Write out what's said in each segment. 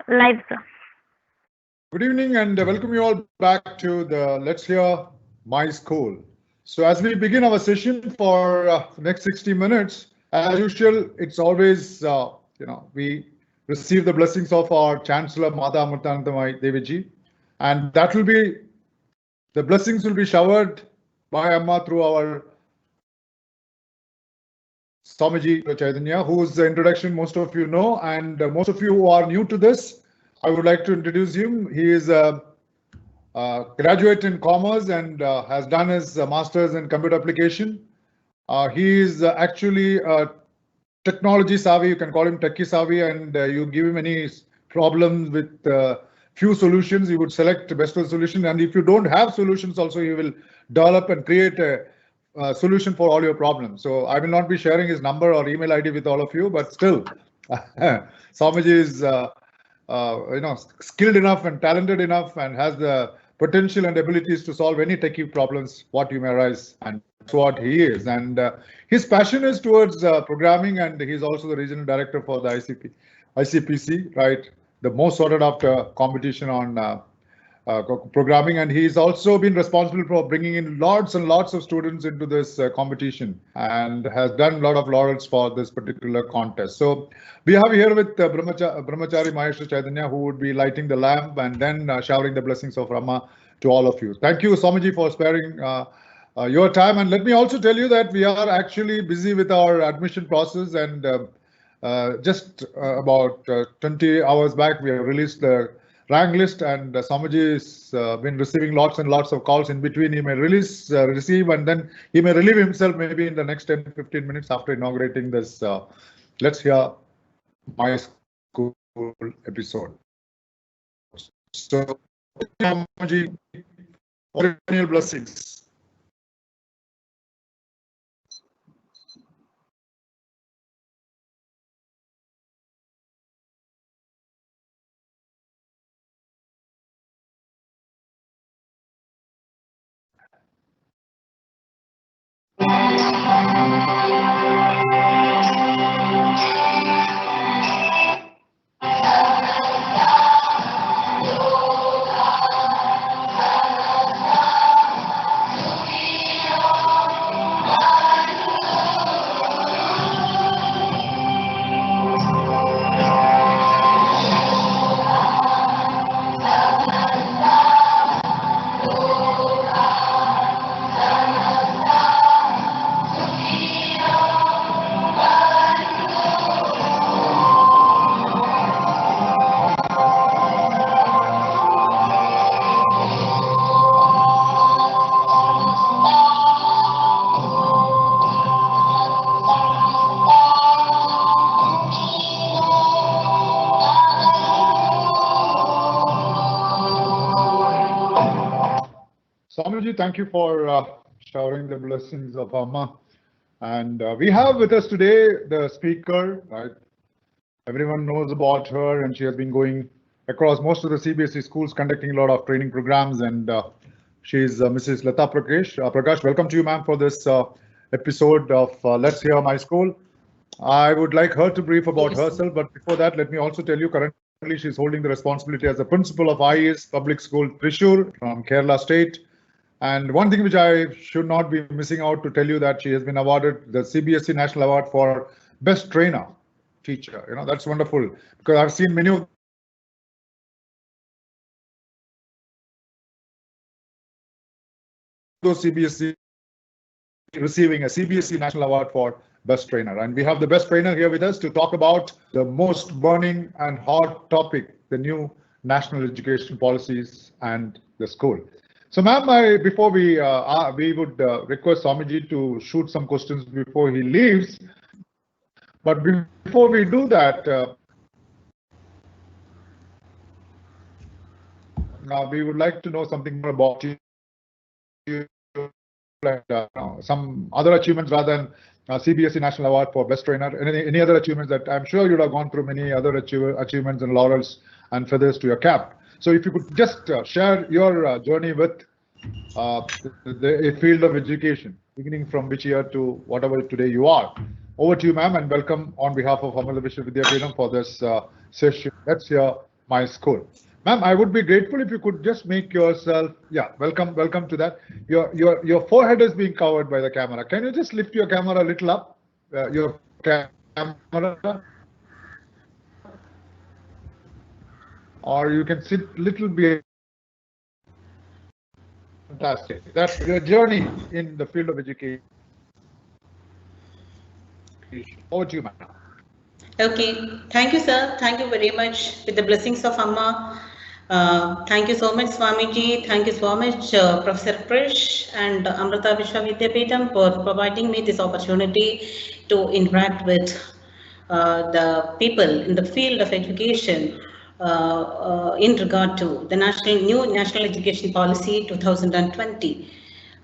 Live, sir. Good evening and welcome you all back to the Let's Hear My School. So as we begin our session for the next 60 minutes, as usual, it's always, we receive the blessings of our Chancellor Mata Amritanandamai Deviji, and that will be, the blessings will be showered by Amma through our Swamiji Chaitanya, whose introduction most of you know, and most of you who are new to this, I would like to introduce him. He is a graduate in commerce and has done his master's in computer application. He is actually technology savvy, you can call him techie savvy, and you give him any problems with few solutions, he would select the best solution. And if you don't have solutions also, he will develop and create a solution for all your problems. So I will not be sharing his number or email ID with all of you, but still, Swamiji is skilled enough and talented enough and has the potential and abilities to solve any techie problems what you may arise, and that's what he is. And his passion is towards programming, and he's also the regional director for the ICPC, right? The most sought after competition on programming, and he's also been responsible for bringing in lots and lots of students into this competition and has done a lot of laurels for this particular contest. So we have here with Brahmachari Maheshwar Chaitanya, who would be lighting the lamp and then showering the blessings of Rama to all of you. Thank you, Swamiji, for sparing your time. And let me also tell you that we are actually busy with our admission process, and just about 20 hours back, we have released the rank list, and Swamiji has been receiving lots and lots of calls in between. He may receive, and then he may relieve himself maybe in the next 10-15 minutes after inaugurating this Let's Hear My School episode. So, Swamiji, all blessings. Swamiji, thank you for showering the blessings of Amma. And we have with us today the speaker, right? Everyone knows about her, and she has been going across most of the CBSE schools, conducting a lot of training programs. And she's Mrs. Lata Prakash. Prakash, welcome to you, ma'am, for this episode of Let's Hear My School. I would like her to brief about herself, but before that, let me also tell you currently she's holding the responsibility as a principal of IES Public School Thrissur from Kerala State. And one thing which I should not be missing out to tell you that she has been awarded the CBSE National Award for Best Trainer Teacher. You know, that's wonderful, because I've seen many of those CBSE receiving a CBSE National Award for Best Trainer. And we have the best trainer here with us to talk about the most burning and hot topic, the new national education policies and the school. So, ma'am, before we would request Swamiji to shoot some questions before he leaves. But before we do that, we would like to know something more about you and some other achievements rather than CBSE National Award for Best Trainer. Any other achievements that I'm sure you'd have gone through many other achievements and laurels and feathers to your cap. So if you could just share your journey with the field of education, beginning from which year to whatever today you are. Over to you, ma'am, and welcome on behalf of Amrita Vishwavidyapeetham for this session. Let's hear my school. Ma'am, I would be grateful if you could just make yourself, yeah, welcome to that. Your forehead is being covered by the camera. Can you just lift your camera a little up? Your camera, or you can sit little behind. Fantastic. That's your journey in the field of education. Over to you, ma'am. Okay, thank you, sir. Thank you very much. With the blessings of Amma. Thank you so much, Swamiji. Thank you so much, Professor Krish and Amrita Vishwa Vidyapeetham for providing me this opportunity to interact with the people in the field of education in regard to the new National Education Policy 2020.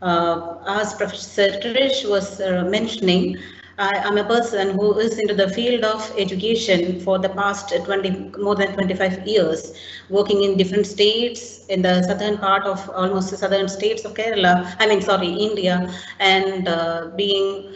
As Professor Krish was mentioning, I am a person who is into the field of education for the past more than 25 years, working in different states in the southern part of almost the southern states of Kerala, India, and being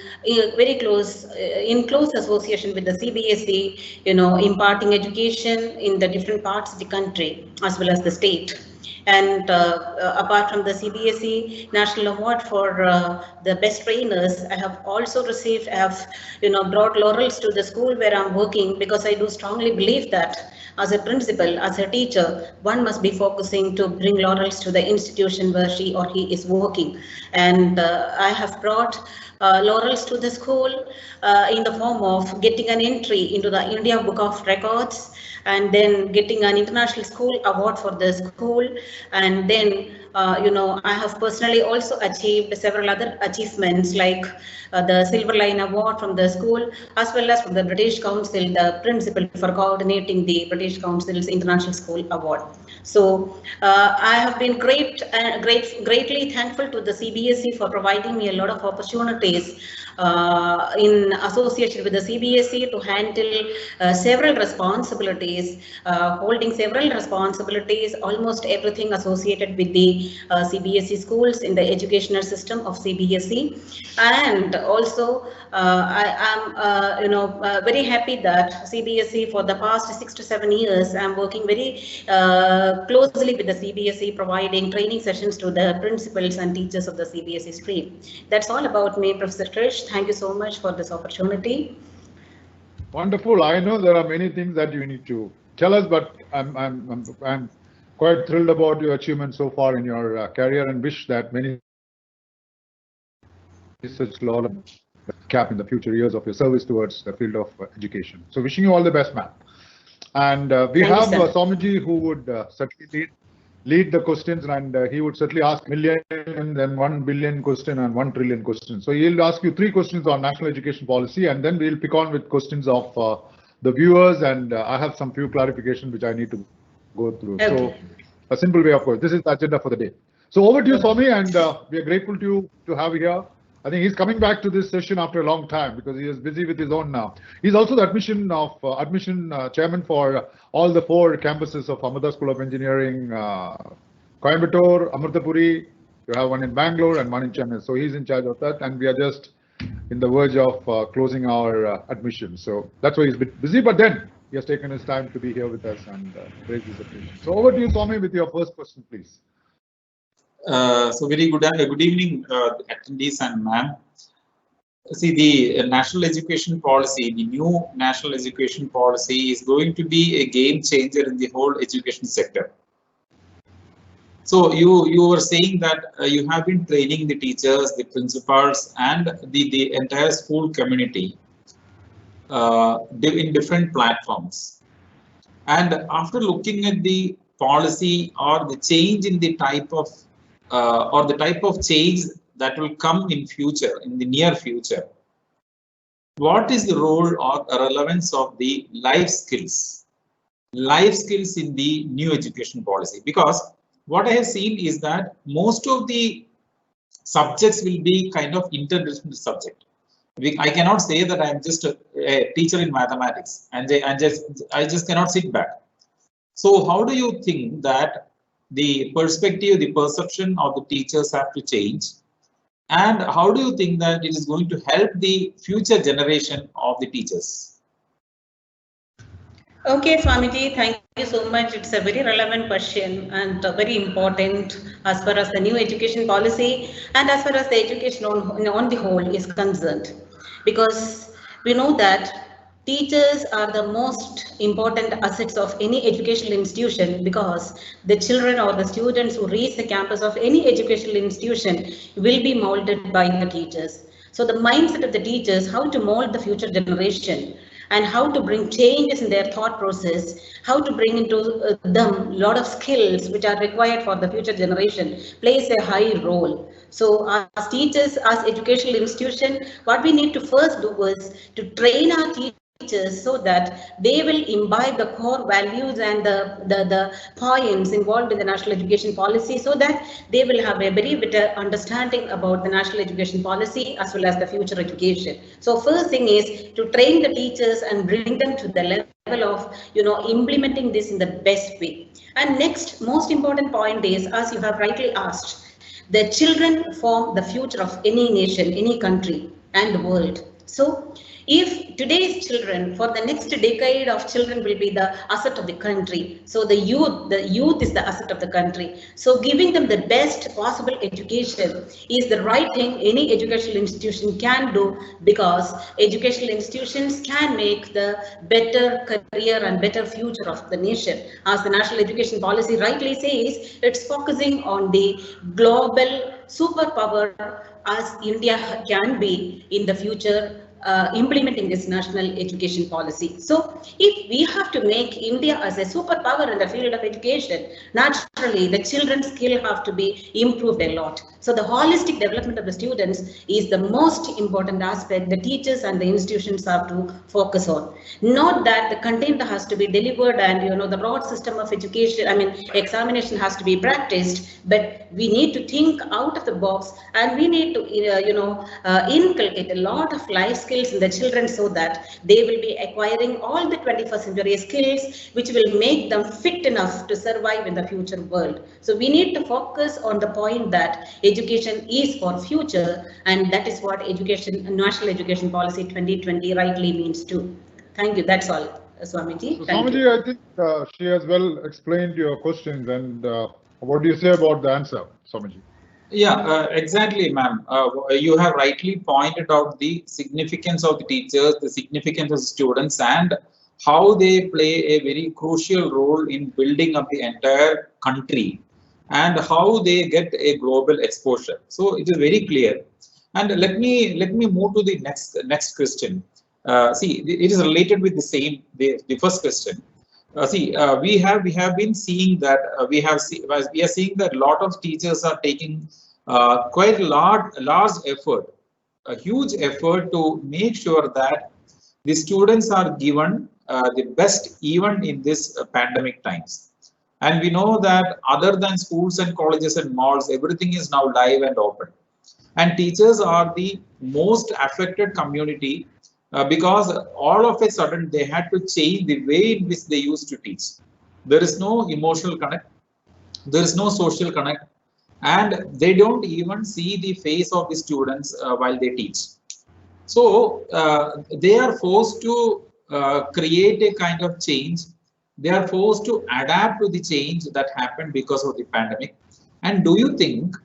very close, in close association with the CBSE, imparting education in the different parts of the country as well as the state. And apart from the CBSE National Award for the best trainers, I have also received, I have brought laurels to the school where I'm working, because I do strongly believe that as a principal, as a teacher, one must be focusing to bring laurels to the institution where she or he is working. And I have brought laurels to the school in the form of getting an entry into the India Book of Records, and then getting an international school award for the school. And then I have personally also achieved several other achievements, like the Silver Line Award from the school, as well as from the British Council, the principal for coordinating the British Council's International School Award. So I have been greatly thankful to the CBSE for providing me a lot of opportunities in association with the CBSE to handle several responsibilities, holding several responsibilities, almost everything associated with the CBSE schools in the educational system of CBSE. And also I am very happy that CBSE for the past 6 to 7 years I'm working very closely with the CBSE, providing training sessions to the principals and teachers of the CBSE stream. That's all about me, Professor Krish. Thank you so much for this opportunity. Wonderful. I know there are many things that you need to tell us, but I'm quite thrilled about your achievements so far in your career, and wish that many such law cap in the future years of your service towards the field of education. So wishing you all the best, ma'am. And we have Swamiji, who would certainly lead the questions, and he would certainly ask million, then 1 billion question and 1 trillion question. So he'll ask you 3 questions on national education policy, and then we'll pick on with questions of the viewers, and I have some few clarifications which I need to go through. Okay. So a simple way, of course, this is the agenda for the day. So over to you, Swami, and we are grateful to have you here. I think he's coming back to this session after a long time because he is busy with his own now. He's also the admission chairman for all the 4 campuses of Amrita School of Engineering, Coimbatore, Amrutapuri. You have one in Bangalore and one in Chennai. So he's in charge of that, and we are just in the verge of closing our admission. So that's why he's a bit busy, but then he has taken his time to be here with us and raise this occasion. So over to you, Swami, with your first question, please. So very good evening, attendees and ma'am. See, the national education policy, the new national education policy is going to be a game changer in the whole education sector. So you were saying that you have been training the teachers, the principals, and the entire school community in different platforms. And after looking at the policy or the change in the type of change that will come in future, in the near future, what is the role or relevance of the life skills in the new education policy? Because what I have seen is that most of the subjects will be kind of interdisciplinary subject. I cannot say that I am just a teacher in mathematics and I just cannot sit back. So how do you think that the perspective, the perception of the teachers have to change? And how do you think that it is going to help the future generation of the teachers? Okay, Swamiji, thank you so much. It's a very relevant question and very important as far as the new education policy and as far as the education on the whole is concerned. Because we know that teachers are the most important assets of any educational institution, because the children or the students who reach the campus of any educational institution will be molded by the teachers. So the mindset of the teachers, how to mold the future generation, and how to bring changes in their thought process, how to bring into them a lot of skills which are required for the future generation, plays a high role. So as teachers, as educational institution, what we need to first do is to train our teachers so that they will imbibe the core values and the points involved in the national education policy, so that they will have a very better understanding about the national education policy as well as the future education. So first thing is to train the teachers and bring them to the level of implementing this in the best way. And next most important point is, as you have rightly asked, the children form the future of any nation, any country, and the world. So, if today's children, for the next decade of children will be the asset of the country. So the youth is the asset of the country. So giving them the best possible education is the right thing any educational institution can do, because educational institutions can make the better career and better future of the nation. As the national education policy rightly says, it's focusing on the global superpower as India can be in the future, implementing this national education policy. So if we have to make India as a superpower in the field of education, naturally the children's skill have to be improved a lot. So the holistic development of the students is the most important aspect the teachers and the institutions have to focus on. Not that the content has to be delivered and the broad system of education, examination has to be practiced, but we need to think out of the box, and we need to inculcate a lot of life skills in the children, so that they will be acquiring all the 21st century skills which will make them fit enough to survive in the future world. So we need to focus on the point that education is for future, and that is what national education policy 2020 rightly means too. Thank you. That's all, Swamiji. So, Thank Swamiji, you. I think she has well explained your questions, and what do you say about the answer, Swamiji? Yeah, exactly, ma'am. You have rightly pointed out the significance of the teachers, the significance of students, and how they play a very crucial role in building up the entire country, and how they get a global exposure. So it is very clear. And let me move to the next question. See, it is related with the first question. We have been seeing that we are seeing that a lot of teachers are taking quite a large effort, a huge effort to make sure that the students are given the best even in this pandemic times. And we know that other than schools and colleges and malls, everything is now live and open. And teachers are the most affected community because all of a sudden they had to change the way in which they used to teach. There is no emotional connect, there is no social connect, and they don't even see the face of the students while they teach. So they are forced to create a kind of change. They are forced to adapt to the change that happened because of the pandemic. And do you think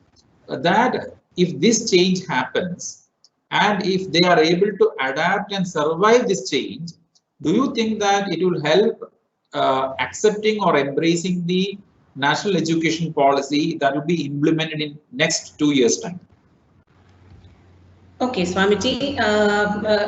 that if this change happens, and if they are able to adapt and survive this change, do you think that it will help accepting or embracing the national education policy that will be implemented in next 2 years' time? Okay, Swamiji,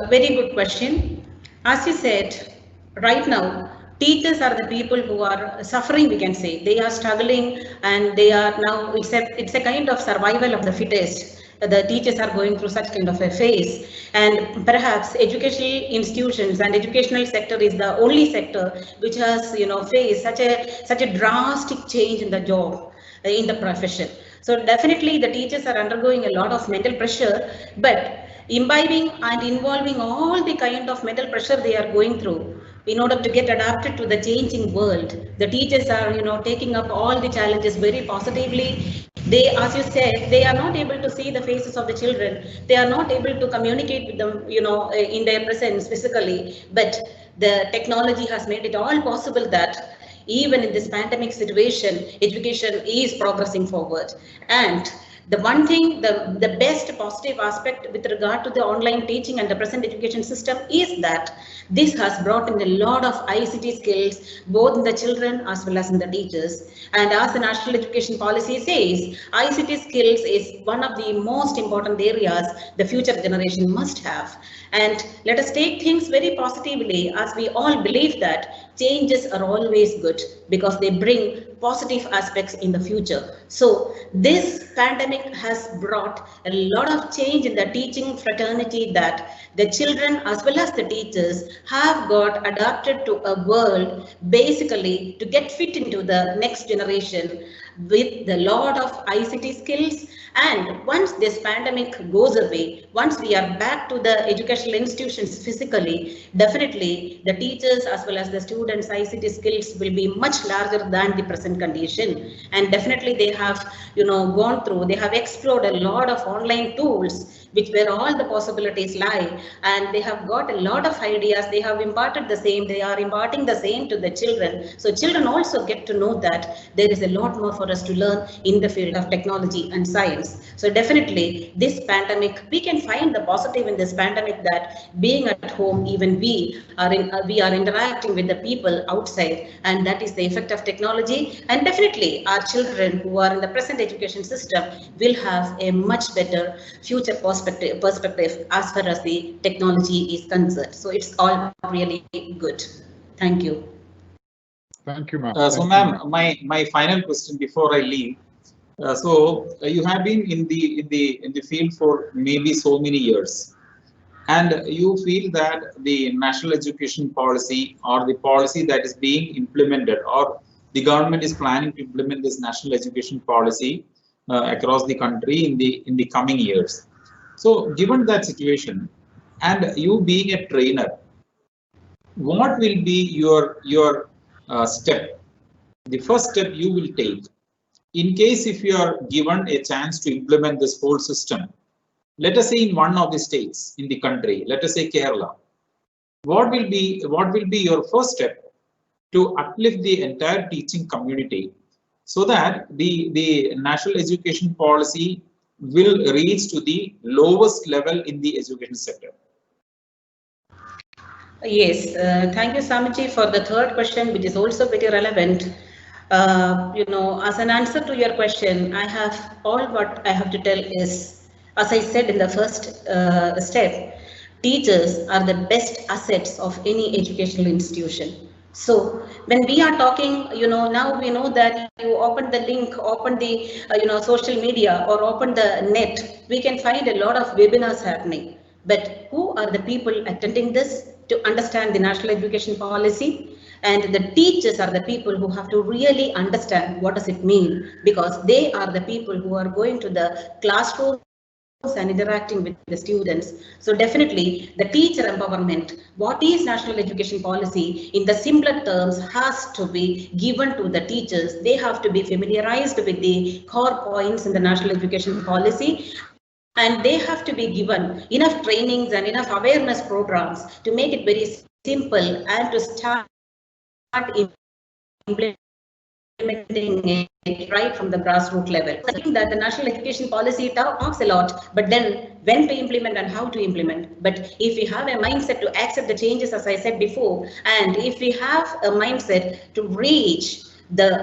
very good question. As you said, right now, teachers are the people who are suffering, we can say. They are struggling, and they are now, it's a kind of survival of the fittest. The teachers are going through such kind of a phase, and perhaps educational institutions and educational sector is the only sector which has faced such a drastic change in the job, in the profession. So definitely the teachers are undergoing a lot of mental pressure, but imbibing and involving all the kind of mental pressure they are going through in order to get adapted to the changing world. The teachers are taking up all the challenges very positively. They, as you said, they are not able to see the faces of the children. They are not able to communicate with them in their presence physically, but the technology has made it all possible that even in this pandemic situation, education is progressing forward. And the one thing, the best positive aspect with regard to the online teaching and the present education system is that this has brought in a lot of ICT skills, both in the children as well as in the teachers. And as the National Education Policy says, ICT skills is one of the most important areas the future generation must have. And let us take things very positively, as we all believe that changes are always good because they bring positive aspects in the future. So this pandemic has brought a lot of change in the teaching fraternity, that the children as well as the teachers have got adapted to a world basically to get fit into the next generation with the lot of ICT skills. And once this pandemic goes away, once we are back to the educational institutions physically, definitely the teachers as well as the students' ICT skills will be much larger than the present condition. And definitely they have, gone through, they have explored a lot of online tools which where all the possibilities lie, and they have got a lot of ideas. They have imparted the same, they are imparting the same to the children. So children also get to know that there is a lot more for us to learn in the field of technology and science. So definitely this pandemic, we can find the positive in this pandemic, that being at home, even we are interacting with the people outside, and that is the effect of technology. And definitely our children who are in the present education system will have a much better future perspective as far as the technology is concerned. So it's all really good. Thank you. Thank you, ma'am. So, ma'am, my final question before I leave. You have been in the field for maybe so many years, and you feel that the national education policy, or the policy that is being implemented, or the government is planning to implement this national education policy across the country in the coming years. So, given that situation, and you being a trainer, what will be your step? The first step you will take in case if you are given a chance to implement this whole system. Let us say in one of the states in the country, let us say Kerala. What will be your first step to uplift the entire teaching community, so that the national education policy will reach to the lowest level in the education sector? Yes, thank you, Samiji, for the third question, which is also very relevant. As an answer to your question, I have all what I have to tell is, as I said in the first step, teachers are the best assets of any educational institution. So when we are talking, now we know that you open the link, open the, social media, or open the net, we can find a lot of webinars happening. But who are the people attending this to understand the national education policy? And the teachers are the people who have to really understand what does it mean, because they are the people who are going to the classroom and interacting with the students. So definitely the teacher empowerment, what is national education policy in the simpler terms, has to be given to the teachers. They have to be familiarized with the core points in the national education policy, and they have to be given enough trainings and enough awareness programs to make it very simple and to start implementing it right from the grassroots level. I think that the national education policy talks a lot, but then when to implement and how to implement. But if we have a mindset to accept the changes, as I said before, and if we have a mindset to reach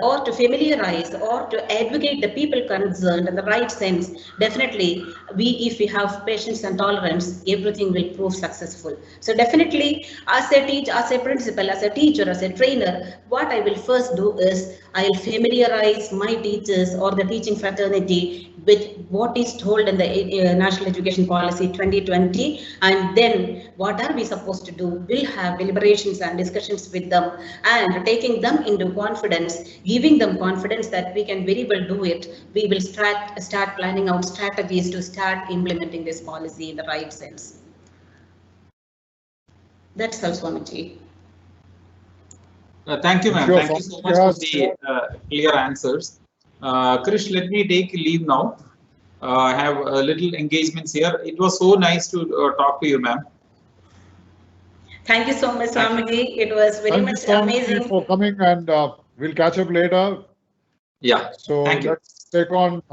or to familiarize or to educate the people concerned in the right sense, definitely if we have patience and tolerance, everything will prove successful. So definitely as a teacher, as a principal, as a teacher, as a trainer, what I will first do is I'll familiarize my teachers or the teaching fraternity with what is told in the National Education Policy 2020, and then what are we supposed to do? We'll have deliberations and discussions with them, and taking them into confidence, giving them confidence that we can very well do it. We will start planning out strategies to start implementing this policy in the right sense. That's all, Swamiji. Thank you, ma'am. Thank you so much for the clear answers. Krish, let me take leave now. I have a little engagements here. It was so nice to talk to you, ma'am. Thank you so much, Swamiji. It was very much amazing. Thank you for coming, and we'll catch up later. Yeah. So let's take on.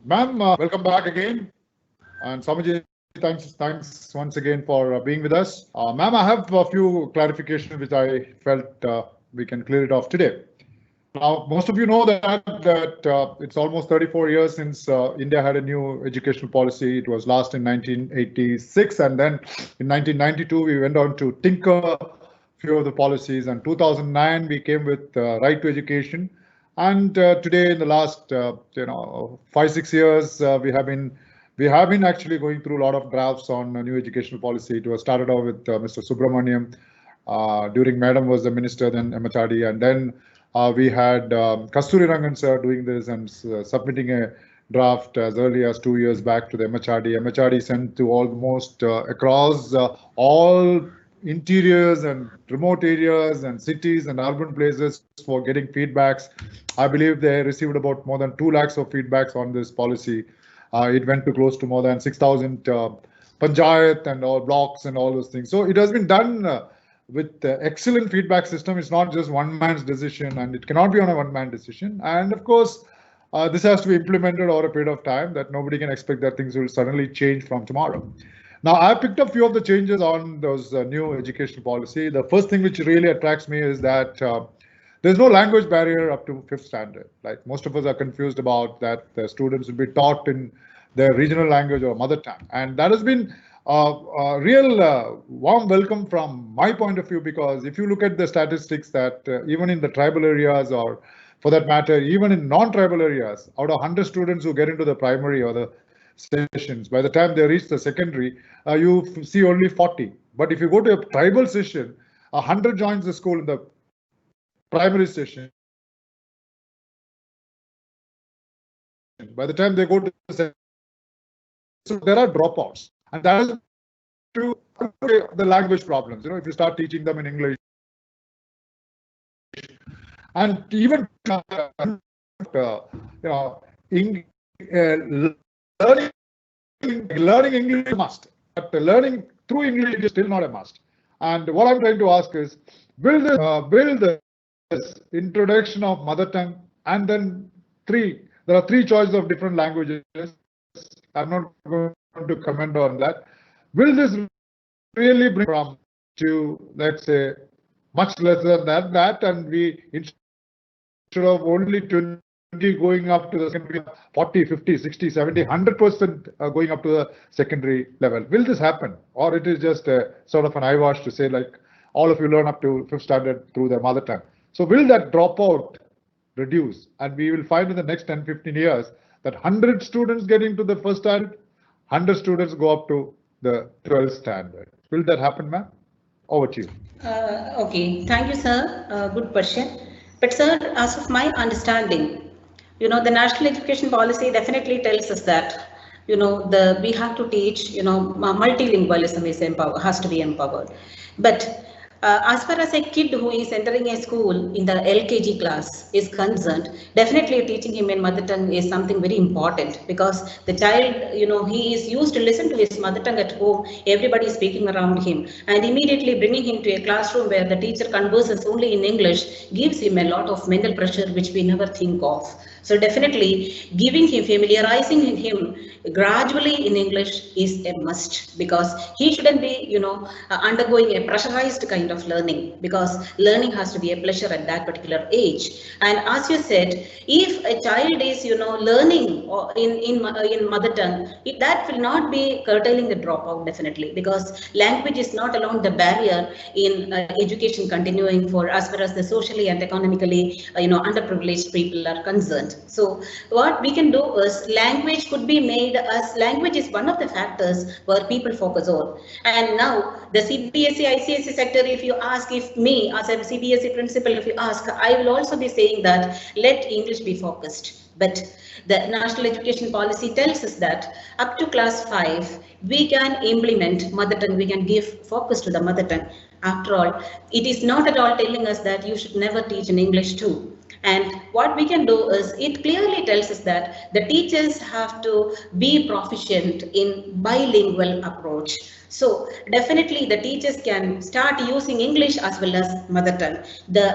Ma'am, welcome back again. And Swamiji, thanks once again for being with us. Ma'am, I have a few clarifications which I felt we can clear it off today. Now, most of you know that it's almost 34 years since India had a new educational policy. It was last in 1986, and then in 1992 we went on to tinker few of the policies. And 2009 we came with right to education. And today, in the last 5-6 years, we have been actually going through a lot of drafts on a new educational policy. It was started off with Mr. Subramaniam during Madam was the minister, then MHRD, and then we had Kasturi Rangan sir doing this and submitting a draft as early as 2 years back to the MHRD. MHRD sent to almost across all interiors and remote areas and cities and urban places for getting feedbacks. I believe they received about more than 2 lakhs of feedbacks on this policy. It went to close to more than 6,000 panchayat and all blocks and all those things. So it has been done with excellent feedback system. It's not just one man's decision, and it cannot be on a one-man decision. And of course, this has to be implemented over a period of time, that nobody can expect that things will suddenly change from tomorrow. Now, I picked up a few of the changes on those new education policy. The first thing which really attracts me is that there's no language barrier up to 5th standard. Like most of us are confused about that the students will be taught in their regional language or mother tongue. And that has been a real warm welcome from my point of view, because if you look at the statistics that even in the tribal areas, or for that matter, even in non-tribal areas, out of 100 students who get into the primary or the sessions, by the time they reach the secondary, you see only 40. But if you go to a tribal session, 100 joins the school in the primary session. By the time they go to the secondary, so there are dropouts, and that is to the language problems. If you start teaching them in English, and even learning English is a must, but learning through English is still not a must. And what I'm trying to ask is, build this introduction of mother tongue, and then there are 3 choices of different languages. I'm not going to comment on that. Will this really bring from to, let's say, much less than that, and we, instead of only 20 going up to the secondary, 40, 50, 60, 70, 100% going up to the secondary level? Will this happen, or it is just a sort of an eyewash to say like all of you learn up to 5th standard through their mother tongue? So will that dropout reduce, and we will find in the next 10-15 years that 100 students get into the 1st standard, 100 students go up to the 12th standard? Will that happen, ma'am? Over to you. Okay, thank you, sir. Good question. But sir, as of my understanding, the national education policy definitely tells us that, we have to teach, multilingualism has to be empowered. But as far as a kid who is entering a school in the LKG class is concerned, definitely teaching him in mother tongue is something very important, because the child, he is used to listen to his mother tongue at home, everybody is speaking around him, and immediately bringing him to a classroom where the teacher converses only in English gives him a lot of mental pressure which we never think of. So definitely giving him, familiarizing him gradually in English is a must, because he shouldn't be, undergoing a pressurized kind of learning, because learning has to be a pleasure at that particular age. And as you said, if a child is, learning in mother tongue, that will not be curtailing the dropout, definitely, because language is not alone the barrier in education continuing for as far as the socially and economically, underprivileged people are concerned. So what we can do is, language could be made as, language is one of the factors where people focus on. And now the CBSE, ICSE sector, if you ask, if me as a CBSE principal, if you ask, I will also be saying that let English be focused. But the national education policy tells us that up to class 5, we can implement mother tongue, we can give focus to the mother tongue. After all, it is not at all telling us that you should never teach in English too. And what we can do is, it clearly tells us that the teachers have to be proficient in bilingual approach. So definitely the teachers can start using English as well as mother tongue.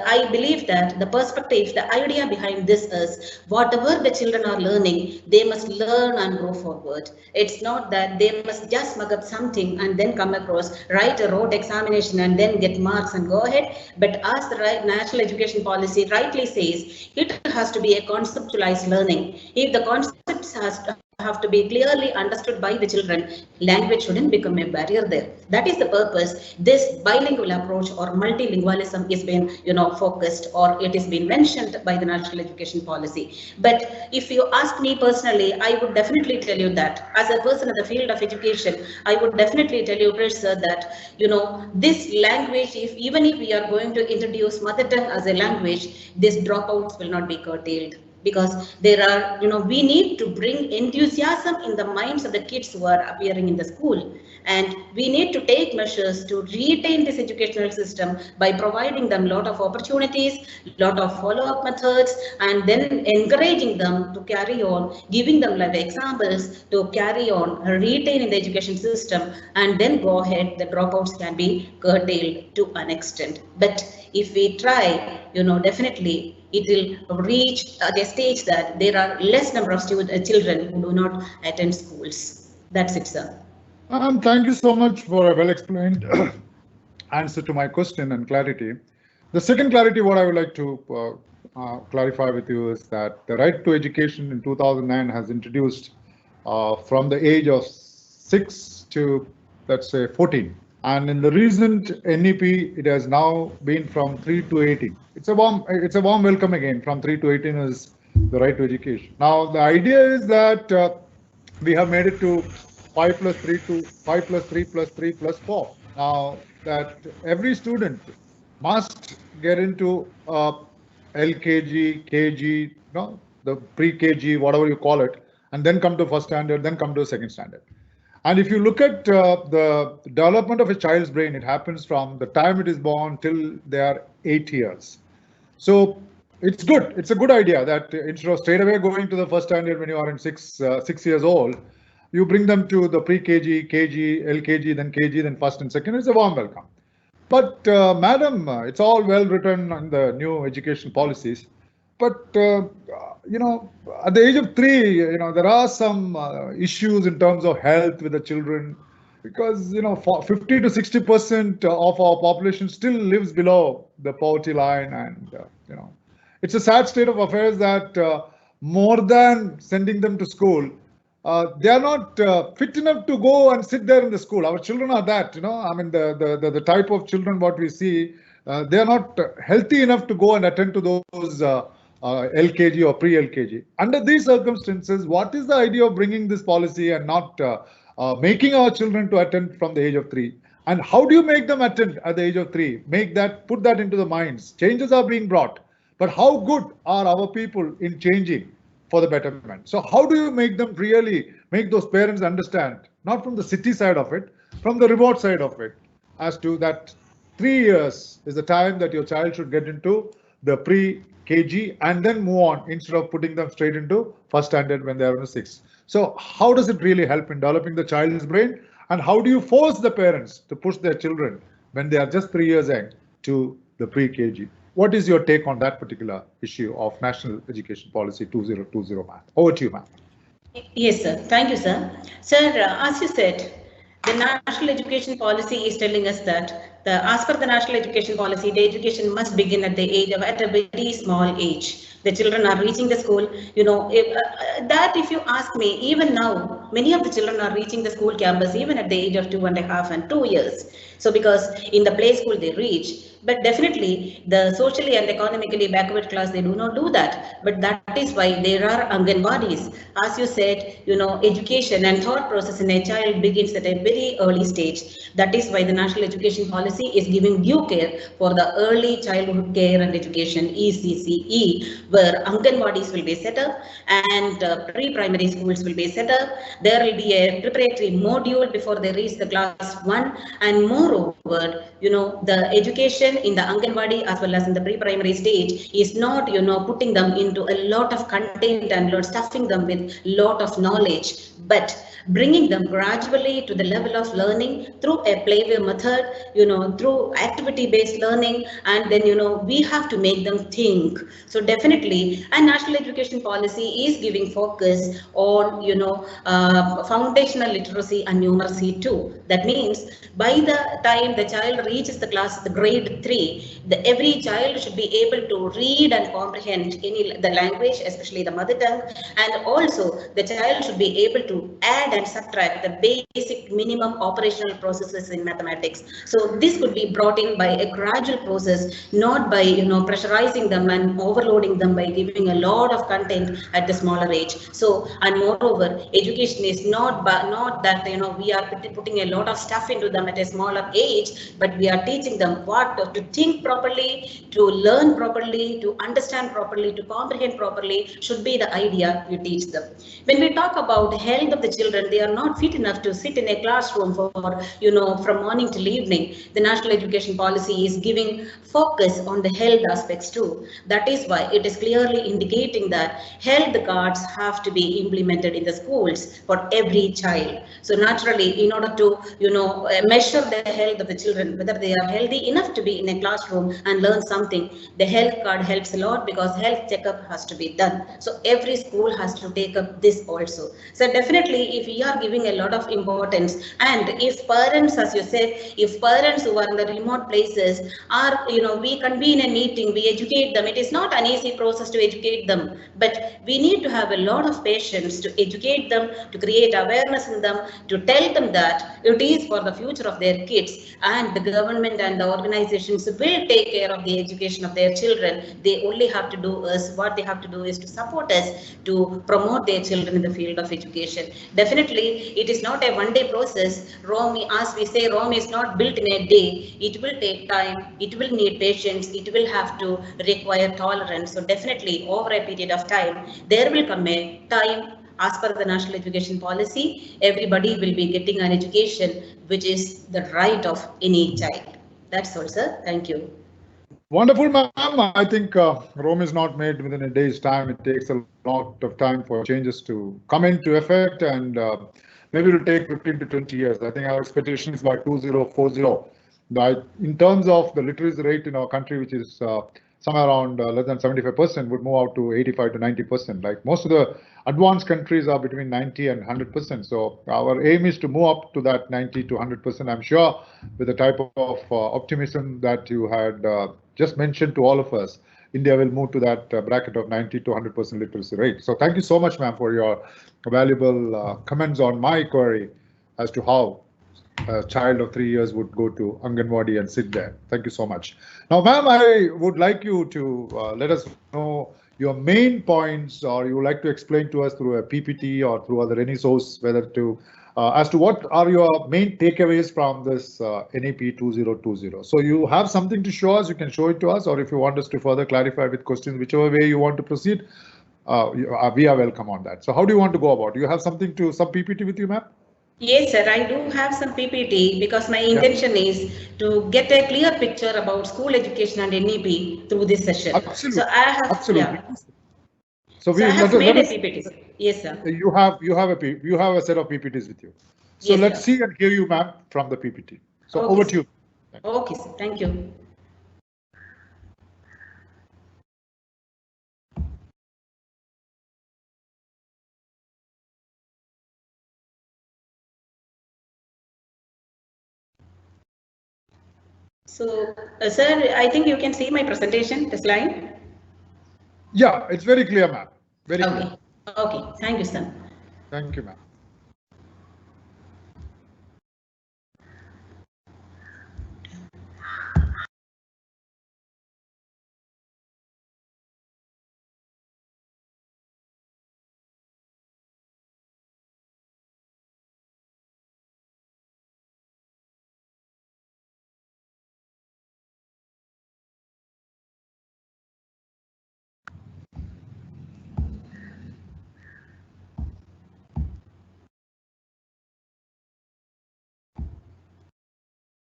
I believe that the perspective, the idea behind this is whatever the children are learning, they must learn and go forward. It's not that they must just mug up something and then come across, write a rote examination and then get marks and go ahead. But as the national education policy rightly says, it has to be a conceptualized learning. If the concepts have to be clearly understood by the children, language shouldn't become a barrier there. That is the purpose. This bilingual approach or multilingualism is been, focused, or it is been mentioned by the national education policy. But if you ask me personally, I would definitely tell you that as a person in the field of education, I would definitely tell you, Krish sir, that this language, even if we are going to introduce mother tongue as a language, these dropouts will not be curtailed. Because there are, we need to bring enthusiasm in the minds of the kids who are appearing in the school. And we need to take measures to retain this educational system by providing them a lot of opportunities, lot of follow-up methods, and then encouraging them to carry on, giving them live examples to carry on, retain in the education system, and then go ahead, the dropouts can be curtailed to an extent. But if we try, definitely it will reach a stage that there are less number of children who do not attend schools. That's it, sir. Thank you so much for a well-explained answer to my question and clarity. The second clarity, what I would like to clarify with you is that the right to education in 2009 has introduced from the age of 6 to, let's say, 14. And in the recent NEP, it has now been from 3 to 18. It's a warm welcome again. From 3 to 18 is the right to education. Now, the idea is that we have made it to 5 plus 3 to 5 plus 3 plus 3 plus 4. Now, that every student must get into LKG, KG, the pre-KG, whatever you call it, and then come to first standard, then come to second standard. And if you look at the development of a child's brain, it happens from the time it is born till they are 8 years. So it's good. It's a good idea that instead of straight away going to the first standard when you are in 6 years old, you bring them to the pre-KG, KG, LKG, then KG, then first and second. It's a warm welcome. But madam, it's all well written on the new education policies. But at the age of 3, there are some issues in terms of health with the children, because 50 to 60% of our population still lives below the poverty line, and it's a sad state of affairs that more than sending them to school, they are not fit enough to go and sit there in the school. Our children are that, I mean, the type of children what we see, they are not healthy enough to go and attend to those LKG or pre-LKG. Under these circumstances, what is the idea of bringing this policy and not making our children to attend from the age of 3? And how do you make them attend at the age of 3? Put that into the minds. Changes are being brought, but how good are our people in changing for the betterment? So how do you make them really make those parents understand, not from the city side of it, from the remote side of it, as to that 3 years is the time that your child should get into the pre-KG and then move on, instead of putting them straight into first standard when they are in the 6th. So how does it really help in developing the child's brain? And how do you force the parents to push their children when they are just 3 years young to the pre-KG? What is your take on that particular issue of National Education Policy 2020, ma'am? Over to you, ma'am. Yes, sir. Thank you, sir. Sir, as you said, the National Education Policy is telling us that as per the National Education Policy, the education must begin at a very small age. The children are reaching the school, if you ask me, even now, many of the children are reaching the school campus even at the age of 2.5 and 2 years. So because in the play school they reach, but definitely the socially and economically backward class, they do not do that. But that is why there are Anganwadis. As you said, education and thought process in a child begins at a very early stage. That is why the National Education Policy is giving due care for the early childhood care and education, ECCE, where Anganwadis will be set up and pre-primary schools will be set up. There will be a preparatory module before they reach the class 1, and moreover, the education education in the Anganwadi as well as in the pre-primary stage is not, putting them into a lot of content and stuffing them with lot of knowledge, but bringing them gradually to the level of learning through a playway method, through activity-based learning, and then, we have to make them think. So definitely, a national education policy is giving focus on, foundational literacy and numeracy too. That means by the time the child reaches the class, the grade 3, every child should be able to read and comprehend the language, especially the mother tongue, and also the child should be able to add and subtract the basic minimum operational processes in mathematics. So this could be brought in by a gradual process, not by pressurizing them and overloading them by giving a lot of content at the smaller age. So, and moreover, education is not that we are putting a lot of stuff into them at a smaller age, but we are teaching them what to think properly, to learn properly, to understand properly, to comprehend properly should be the idea you teach them. When we talk about health of the children, they are not fit enough to sit in a classroom for from morning till evening. The national education policy is giving focus on the health aspects too. That is why it is clearly indicating that health cards have to be implemented in the schools for every child. So naturally, in order to measure the health of the children, whether they are healthy enough to be in a classroom and learn something, the health card helps a lot because health checkup has to be done. So every school has to take up this also. So definitely, if we are giving a lot of importance, and if parents, as you said, if parents who are in the remote places are, we convene a meeting, we educate them. It is not an easy process to educate them, but we need to have a lot of patience to educate them, to create awareness in them, to tell them that it is for the future of their kids, and the government and the organizations will take care of the education of their children. They only have to do is what they have to do is to support us to promote their children in the field of education. Definitely, it is not a one-day process. Rome, as we say, Rome is not built in a day. It will take time. It will need patience. It will have to require tolerance. So definitely, over a period of time, there will come a time. As per the national education policy, everybody will be getting an education, which is the right of any child. That's all, sir. Thank you. Wonderful, ma'am. I think Rome is not made within a day's time. It takes a lot of time for changes to come into effect, and maybe it will take 15 to 20 years. I think our expectation is by 2040. In terms of the literacy rate in our country, which is somewhere around less than 75%, would move out to 85 to 90%. Like most of the advanced countries are between 90 and 100%. So our aim is to move up to that 90 to 100%. I'm sure with the type of optimism that you had just mentioned to all of us, India will move to that bracket of 90 to 100% literacy rate. So thank you so much, ma'am, for your valuable comments on my query as to how a child of 3 years would go to Anganwadi and sit there. Thank you so much. Now, ma'am, I would like you to let us know your main points, or you would like to explain to us through a PPT or through other any source, whether to as to what are your main takeaways from this NEP 2020. So you have something to show us, you can show it to us, or if you want us to further clarify with questions, whichever way you want to proceed, we are welcome on that. So how do you want to go about? Do you have something to some PPT with you, ma'am? Yes, sir, I do have some PPT because my intention is to get a clear picture about school education and NEP through this session. Absolutely. So I have, absolutely. Yeah. So I have made a PPT. Yes, sir. You have a set of PPTs with you. So Yes, let's sir. see and hear you, ma'am, from the PPT. So Okay, over sir. to you. Okay, sir. Thank you. So, sir, I think you can see my presentation, the slide. Yeah, it's very clear, ma'am. Very Okay. clear. Okay. Thank you, sir. Thank you, ma'am.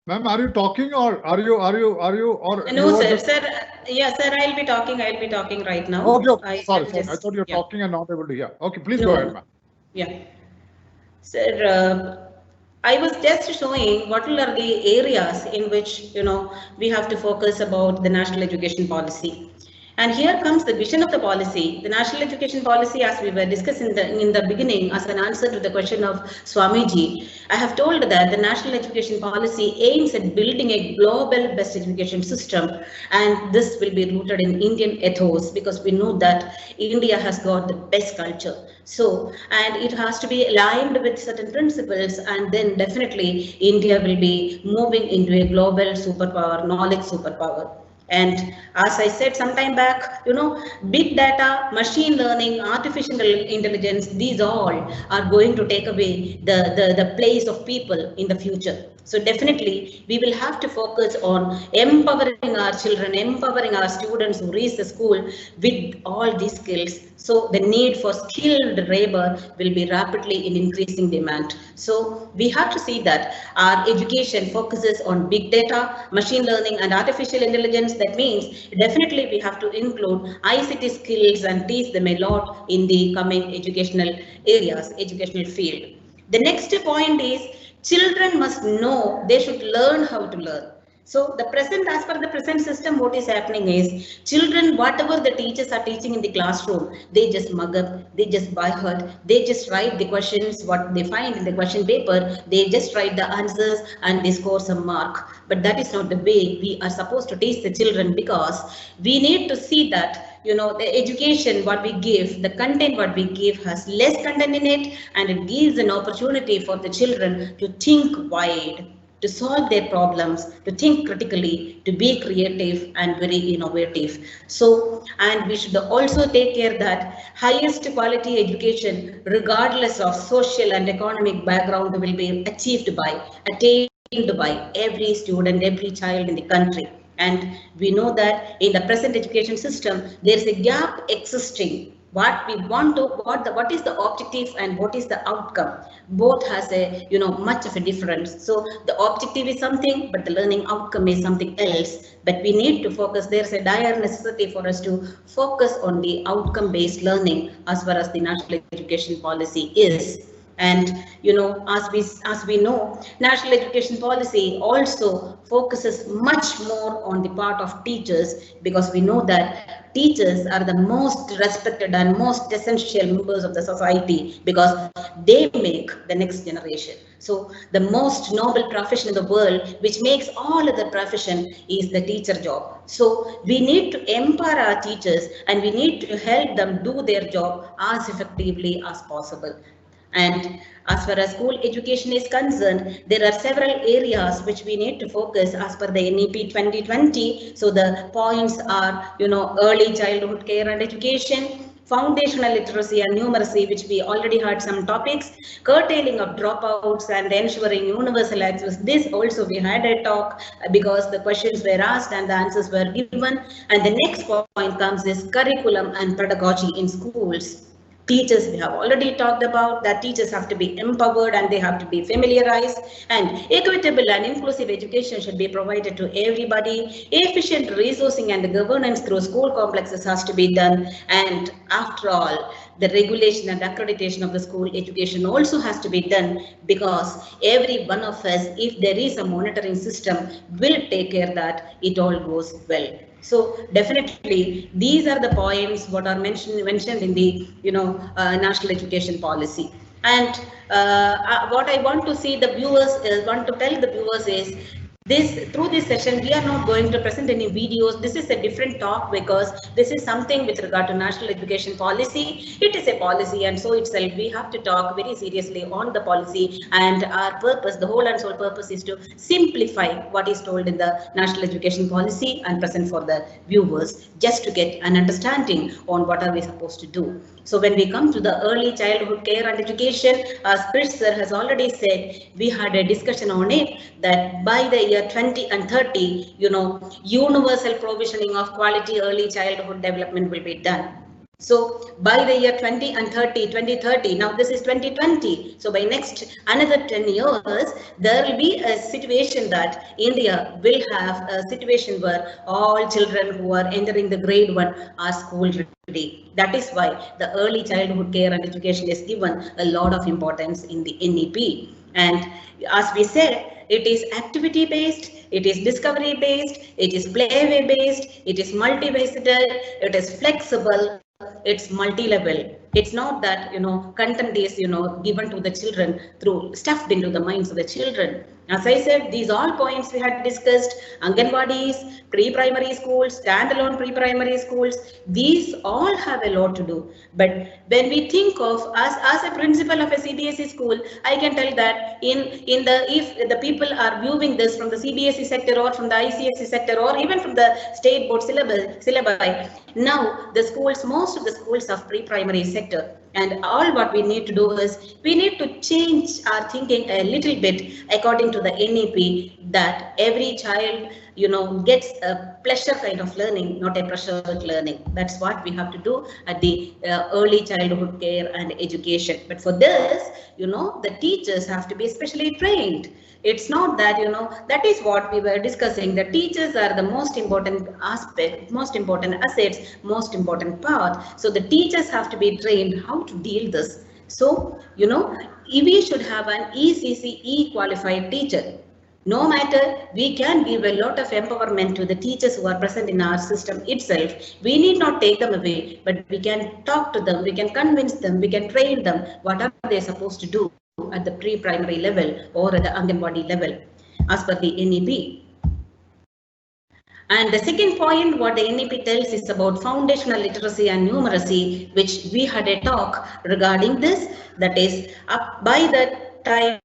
Ma'am, are you talking or are you or No, you were sir. just... Sir, yeah, sir. I'll be talking right now. Okay, okay. Sorry. Just, I thought you were yeah. talking and not able to hear. Okay, please No, go ahead, ma'am. yeah. Sir, I was just showing what are the areas in which, we have to focus about the national education policy. And here comes the vision of the policy. The national education policy, as we were discussing in the beginning, as an answer to the question of Swamiji, I have told that the national education policy aims at building a global best education system, and this will be rooted in Indian ethos, because we know that India has got the best culture. So, and it has to be aligned with certain principles, and then definitely India will be moving into a global superpower, knowledge superpower. And as I said some time back, big data, machine learning, artificial intelligence, these all are going to take away the place of people in the future. So definitely we will have to focus on empowering our children, empowering our students who reach the school with all these skills. So the need for skilled labor will be rapidly in increasing demand. So we have to see that our education focuses on big data, machine learning and artificial intelligence. That means definitely we have to include ICT skills and teach them a lot in the coming educational areas, educational field. The next point is children must know they should learn how to learn. So the present, as per the present system, what is happening is children, whatever the teachers are teaching in the classroom, they just mug up, they just by heart, they just write the questions, what they find in the question paper, they just write the answers and they score some mark. But that is not the way we are supposed to teach the children, because we need to see that the education what we give, the content what we give has less content in it, and it gives an opportunity for the children to think wide, to solve their problems, to think critically, to be creative and very innovative. So, and we should also take care that highest quality education, regardless of social and economic background, will be attained by every student, every child in the country. And we know that in the present education system, there is a gap existing. What we want to, what is the objective and what is the outcome? Both has a much of a difference. So the objective is something, but the learning outcome is something else. But we need to focus. There's a dire necessity for us to focus on the outcome-based learning as far as the national education policy is. And as we know, national education policy also focuses much more on the part of teachers, because we know that teachers are the most respected and most essential members of the society, because they make the next generation. So the most noble profession in the world, which makes all other profession, is the teacher job. So we need to empower our teachers, and we need to help them do their job as effectively as possible. And as far as school education is concerned, there are several areas which we need to focus as per the NEP 2020. So the points are, early childhood care and education, foundational literacy and numeracy, which we already heard some topics, curtailing of dropouts and ensuring universal access. This also we had a talk, because the questions were asked and the answers were given. And the next point comes is curriculum and pedagogy in schools. Teachers, we have already talked about that teachers have to be empowered and they have to be familiarized, and equitable and inclusive education should be provided to everybody. Efficient resourcing and governance through school complexes has to be done. And after all, the regulation and accreditation of the school education also has to be done, because every one of us, if there is a monitoring system, will take care that it all goes well. So definitely these are the points what are mentioned in the national education policy. And what I want to see the viewers want to tell the viewers is through this session we are not going to present any videos. This is a different talk, because this is something with regard to national education policy. It is a policy, and so itself we have to talk very seriously on the policy, and our purpose, the whole and sole purpose, is to simplify what is told in the national education policy and present for the viewers, just to get an understanding on what are we supposed to do. So when we come to the early childhood care and education, as Krish sir has already said, we had a discussion on it, that by the year 20 and 30, universal provisioning of quality early childhood development will be done. So by the year 2030, now this is 2020. So by next another 10 years, there will be a situation that India will have a situation where all children who are entering the grade 1 are school ready. That is why the early childhood care and education is given a lot of importance in the NEP. And as we said, it is activity based, it is discovery based, it is playway based, it is multifaceted, it is flexible, it's multi-level. It's not that, content is, given to the children through stuffed into the minds of the children. As I said, these all points we had discussed: Anganwadis, pre-primary schools, standalone pre-primary schools, these all have a lot to do. But when we think of us as a principal of a CBSE school, I can tell that if the people are viewing this from the CBSE sector or from the ICSE sector or even from the state board syllabi, now the schools, most of the schools of pre-primary sector, and all what we need to do is we need to change our thinking a little bit according to the NEP, that every child gets a pleasure kind of learning, not a pressure learning. That's what we have to do at the early childhood care and education. But for this, the teachers have to be specially trained. It's not that, that is what we were discussing. The teachers are the most important aspect, most important assets, most important part. So the teachers have to be trained how to deal this. So, we should have an ECCE qualified teacher. No matter, we can give a lot of empowerment to the teachers who are present in our system itself. We need not take them away, but we can talk to them, we can convince them, we can train them what are they supposed to do at the pre-primary level or at the Anganwadi level as per the NEP. And the second point, what the NEP tells is about foundational literacy and numeracy, which we had a talk regarding this. That is, up by the time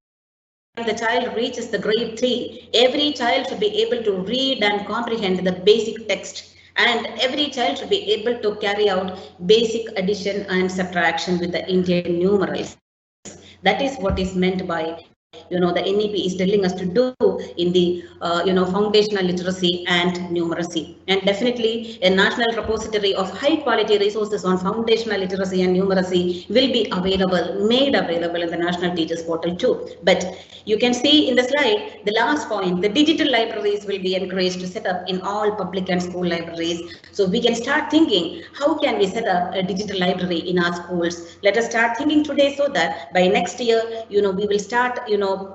the child reaches the grade 3, every child should be able to read and comprehend the basic text, and every child should be able to carry out basic addition and subtraction with the Indian numerals. That is what is meant by the NEP is telling us to do in the foundational literacy and numeracy. And definitely a national repository of high quality resources on foundational literacy and numeracy will be made available in the National Teachers Portal too. But you can see in the slide, the last point, the digital libraries will be encouraged to set up in all public and school libraries. So we can start thinking, how can we set up a digital library in our schools? Let us start thinking today, so that by next year, we will start,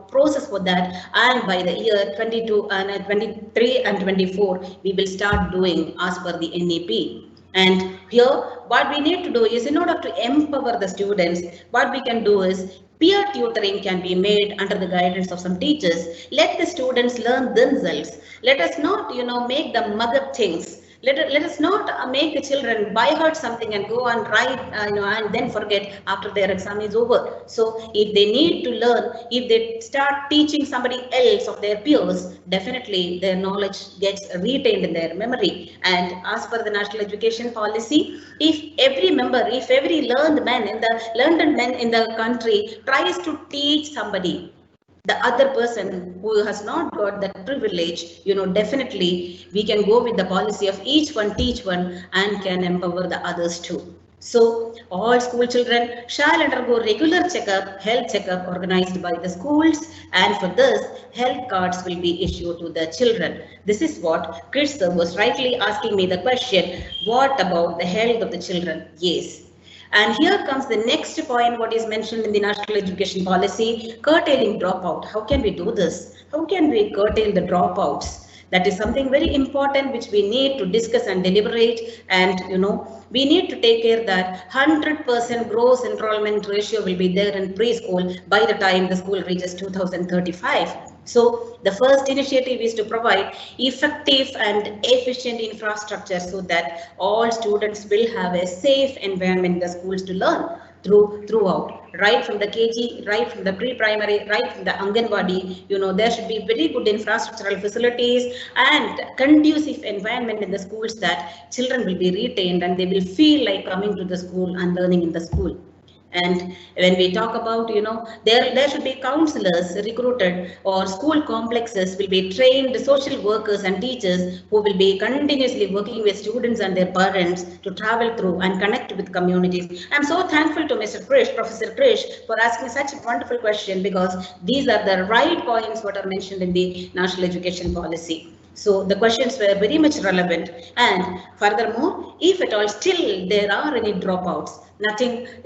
process for that, and by the year 22 and 23 and 24, we will start doing as per the NEP. And here, what we need to do is, in order to empower the students, what we can do is peer tutoring can be made under the guidance of some teachers. Let the students learn themselves. Let us not, make them mug up things. Let us not make the children by heart something and go and write, and then forget after their exam is over. So if they need to learn, if they start teaching somebody else of their peers, definitely their knowledge gets retained in their memory. And as per the National Education Policy, if every learned man in the country tries to teach somebody, the other person who has not got that privilege, definitely we can go with the policy of each one teach one and can empower the others too. So all school children shall undergo regular health checkup organized by the schools, and for this, health cards will be issued to the children. This is what Chris was rightly asking me the question, what about the health of the children? Yes. And here comes the next point, what is mentioned in the National Education Policy, curtailing dropout. How can we do this? How can we curtail the dropouts? That is something very important which we need to discuss and deliberate. And we need to take care that 100% gross enrollment ratio will be there in preschool by the time the school reaches 2035. So the first initiative is to provide effective and efficient infrastructure so that all students will have a safe environment in the schools to learn throughout, right from the KG, right from the pre-primary, right from the Anganwadi. There should be very good infrastructural facilities and conducive environment in the schools that children will be retained and they will feel like coming to the school and learning in the school. And when we talk about, there should be counselors recruited, or school complexes will be trained social workers and teachers who will be continuously working with students and their parents to travel through and connect with communities. I'm so thankful to Mr. Krish, Professor Krish, for asking such a wonderful question, because these are the right points what are mentioned in the National Education Policy. So the questions were very much relevant. And furthermore, if at all still there are any dropouts,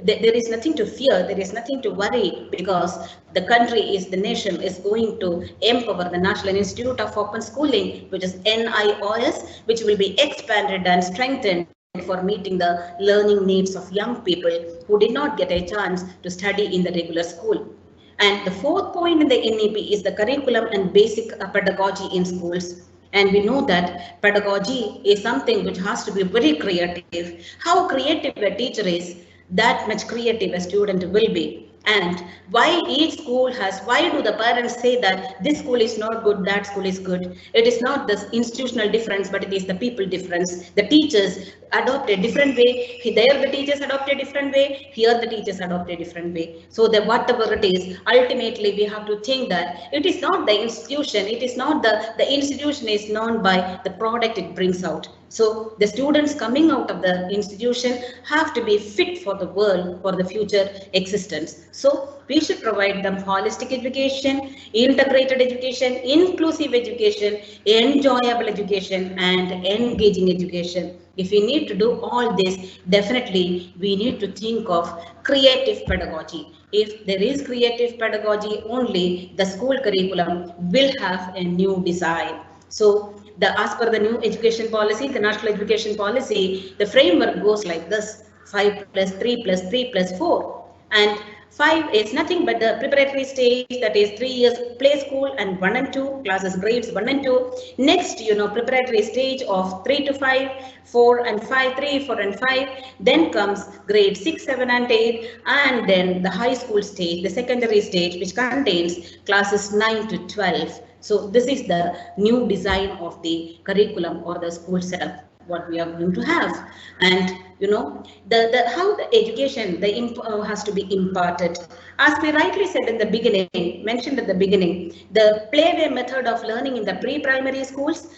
there is nothing to fear, there is nothing to worry, because the country the nation is going to empower the National Institute of Open Schooling, which is NIOS, which will be expanded and strengthened for meeting the learning needs of young people who did not get a chance to study in the regular school. And the fourth point in the NEP is the curriculum and basic pedagogy in schools. And we know that pedagogy is something which has to be very creative. How creative a teacher is, that much creative a student will be. And why each school why do the parents say that this school is not good, that school is good? It is not the institutional difference, but it is the people difference. The teachers adopt a different way. There the teachers adopt a different way. Here the teachers adopt a different way. So that whatever it is, ultimately we have to think that it is not the institution. It is not the institution is known by the product it brings out. So the students coming out of the institution have to be fit for the world, for the future existence. So we should provide them holistic education, integrated education, inclusive education, enjoyable education, and engaging education. If we need to do all this, definitely we need to think of creative pedagogy. If there is creative pedagogy, only the school curriculum will have a new design. So as per the new education policy, the National Education Policy, the framework goes like this: 5 plus 3 plus 3 plus 4. And 5 is nothing but the preparatory stage, that is 3 years play school and 1 and 2 classes, grades 1 and 2. Next, preparatory stage of 3 to 5, 4 and 5, 3, 4 and 5. Then comes grade 6, 7 and 8, and then the high school stage, the secondary stage, which contains classes 9 to 12. So this is the new design of the curriculum or the school setup, what we are going to have. And how the education has to be imparted. As we rightly said in the beginning, mentioned at the beginning, the playway method of learning in the pre-primary schools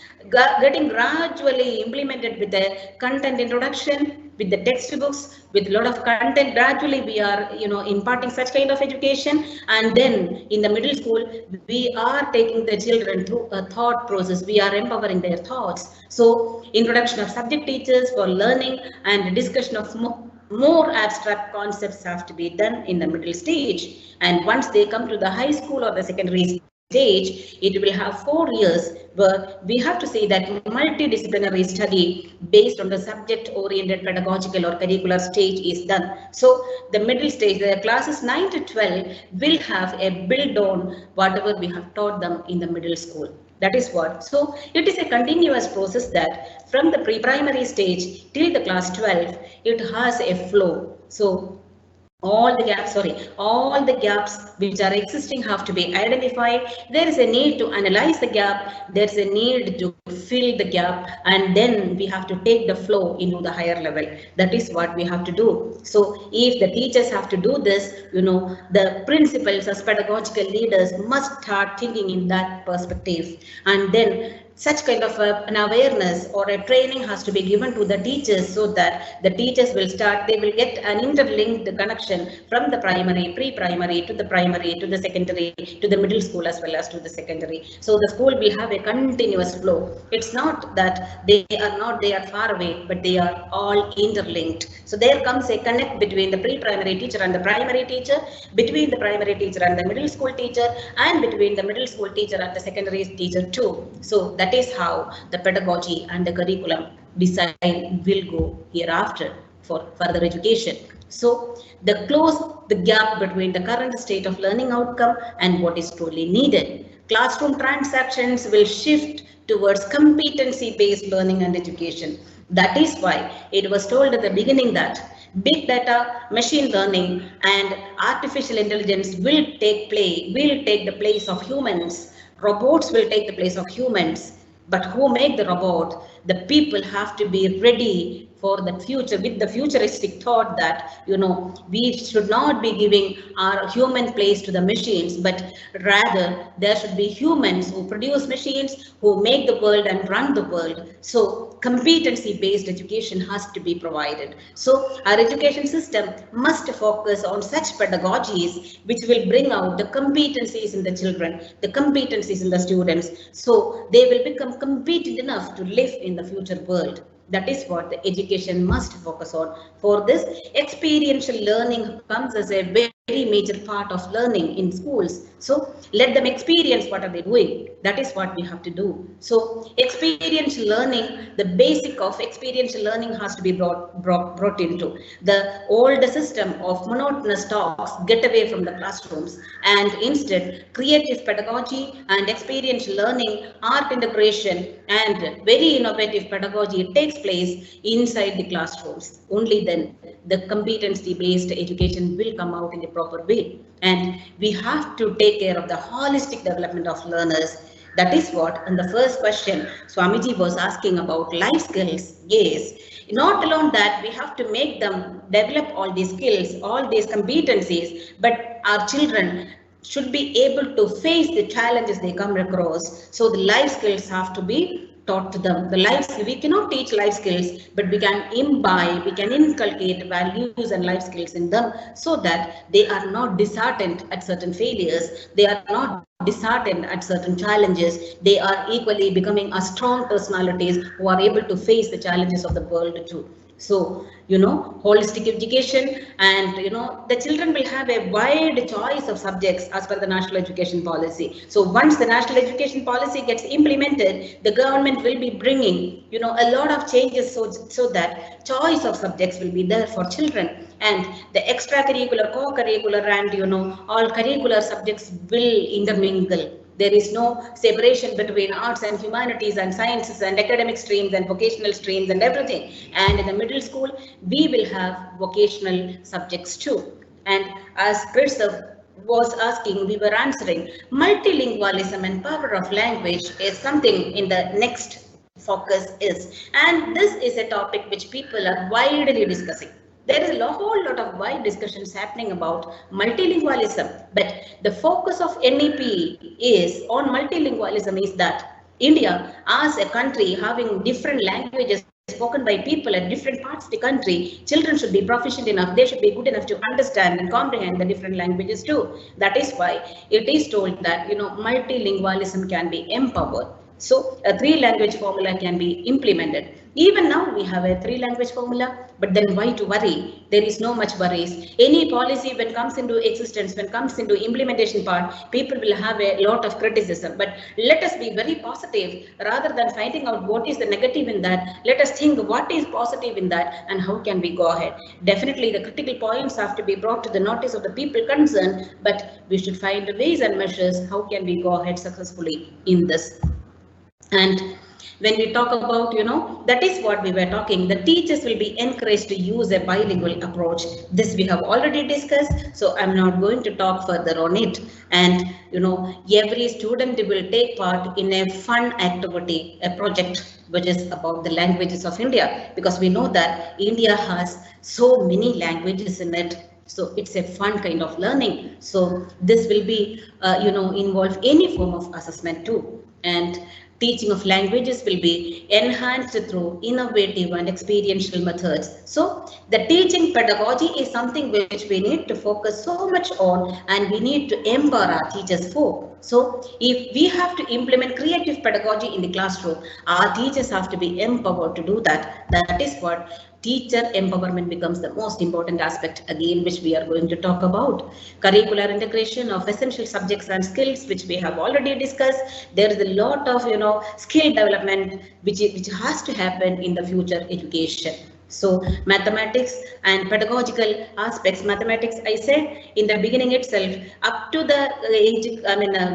getting gradually implemented with the content introduction, with the textbooks, with a lot of content. Gradually we are imparting such kind of education. And then in the middle school, we are taking the children through a thought process. We are empowering their thoughts. So introduction of subject teachers for learning and discussion of more abstract concepts have to be done in the middle stage. And once they come to the high school or the secondary stage, it will have 4 years, where we have to say that multidisciplinary study based on the subject oriented pedagogical or curricular stage is done. So the middle stage, the classes 9 to 12 will have a build on whatever we have taught them in the middle school. That is what. So it is a continuous process that from the pre-primary stage till the class 12, it has a flow. So all the gaps which are existing have to be identified. There is a need to analyze the gap. There's a need to fill the gap, and then we have to take the flow into the higher level. That is what we have to do. So if the teachers have to do this, the principals as pedagogical leaders must start thinking in that perspective. And then such kind of an awareness or a training has to be given to the teachers, so that the teachers they will get an interlinked connection from the primary, pre-primary to the primary, to the secondary, to the middle school, as well as to the secondary. So the school will have a continuous flow. It's not that they are far away, but they are all interlinked. So there comes a connect between the pre-primary teacher and the primary teacher, between the primary teacher and the middle school teacher, and between the middle school teacher and the secondary teacher too. So that is how the pedagogy and the curriculum design will go hereafter for further education. So close the gap between the current state of learning outcome and what is truly needed. Classroom transactions will shift towards competency-based learning and education. That is why it was told at the beginning that big data, machine learning, and artificial intelligence will take the place of humans. Robots will take the place of humans. but who make the robot? The people have to be ready for the future, with the futuristic thought that, we should not be giving our human place to the machines, but rather there should be humans who produce machines, who make the world and run the world. So competency based education has to be provided. So our education system must focus on such pedagogies which will bring out the competencies in the children, the competencies in the students, so they will become competent enough to live in the future world. That is what the education must focus on. For this, experiential learning comes as a very major part of learning in schools. So let them experience what are they doing. That is what we have to do. So experiential learning, the basic of experiential learning has to be brought into. The old system of monotonous talks get away from the classrooms, and instead creative pedagogy and experiential learning, art integration and very innovative pedagogy takes place inside the classrooms. Only then the competency based education will come out in a proper way. And we have to take care of the holistic development of learners. That is what in the first question Swamiji was asking about life skills. Yes, not alone that we have to make them develop all these skills, all these competencies, but our children should be able to face the challenges they come across. So the life skills have to be taught to them. The life, we cannot teach life skills, but we can imbibe, we can inculcate values and life skills in them, so that they are not disheartened at certain failures, they are not disheartened at certain challenges, they are equally becoming a strong personalities who are able to face the challenges of the world too. So, holistic education, and, the children will have a wide choice of subjects as per the national education policy. So once the national education policy gets implemented, the government will be bringing, a lot of changes so that choice of subjects will be there for children, and the extracurricular, co-curricular and, all curricular subjects will intermingle. There is no separation between arts and humanities and sciences and academic streams and vocational streams and everything. And in the middle school, we will have vocational subjects too. And as Chris was asking, we were answering, multilingualism and power of language is something in the next focus is. And this is a topic which people are widely discussing. There is a whole lot of wide discussions happening about multilingualism, but the focus of NEP is on multilingualism is that India, as a country having different languages spoken by people at different parts of the country, children should be proficient enough, they should be good enough to understand and comprehend the different languages too. That is why it is told that, multilingualism can be empowered. So a 3-language formula can be implemented. Even now we have a 3-language formula, but then why to worry? There is no much worries. Any policy when comes into existence, when comes into implementation part, people will have a lot of criticism. But let us be very positive rather than finding out what is the negative in that. Let us think what is positive in that and how can we go ahead. Definitely the critical points have to be brought to the notice of the people concerned, but we should find the ways and measures how can we go ahead successfully in this. And when we talk about, that is what we were talking, the teachers will be encouraged to use a bilingual approach. This we have already discussed, so I'm not going to talk further on it. And, every student will take part in a fun activity, a project which is about the languages of India, because we know that India has so many languages in it. So it's a fun kind of learning. So this will be, involve any form of assessment too. And teaching of languages will be enhanced through innovative and experiential methods. So the teaching pedagogy is something which we need to focus so much on, and we need to empower our teachers for. So if we have to implement creative pedagogy in the classroom, our teachers have to be empowered to do that. That is what teacher empowerment becomes the most important aspect, again, which we are going to talk about. Curricular integration of essential subjects and skills, which we have already discussed. There is a lot of, skill development which has to happen in the future education. So mathematics and pedagogical aspects, mathematics, I said in the beginning itself, up to the age,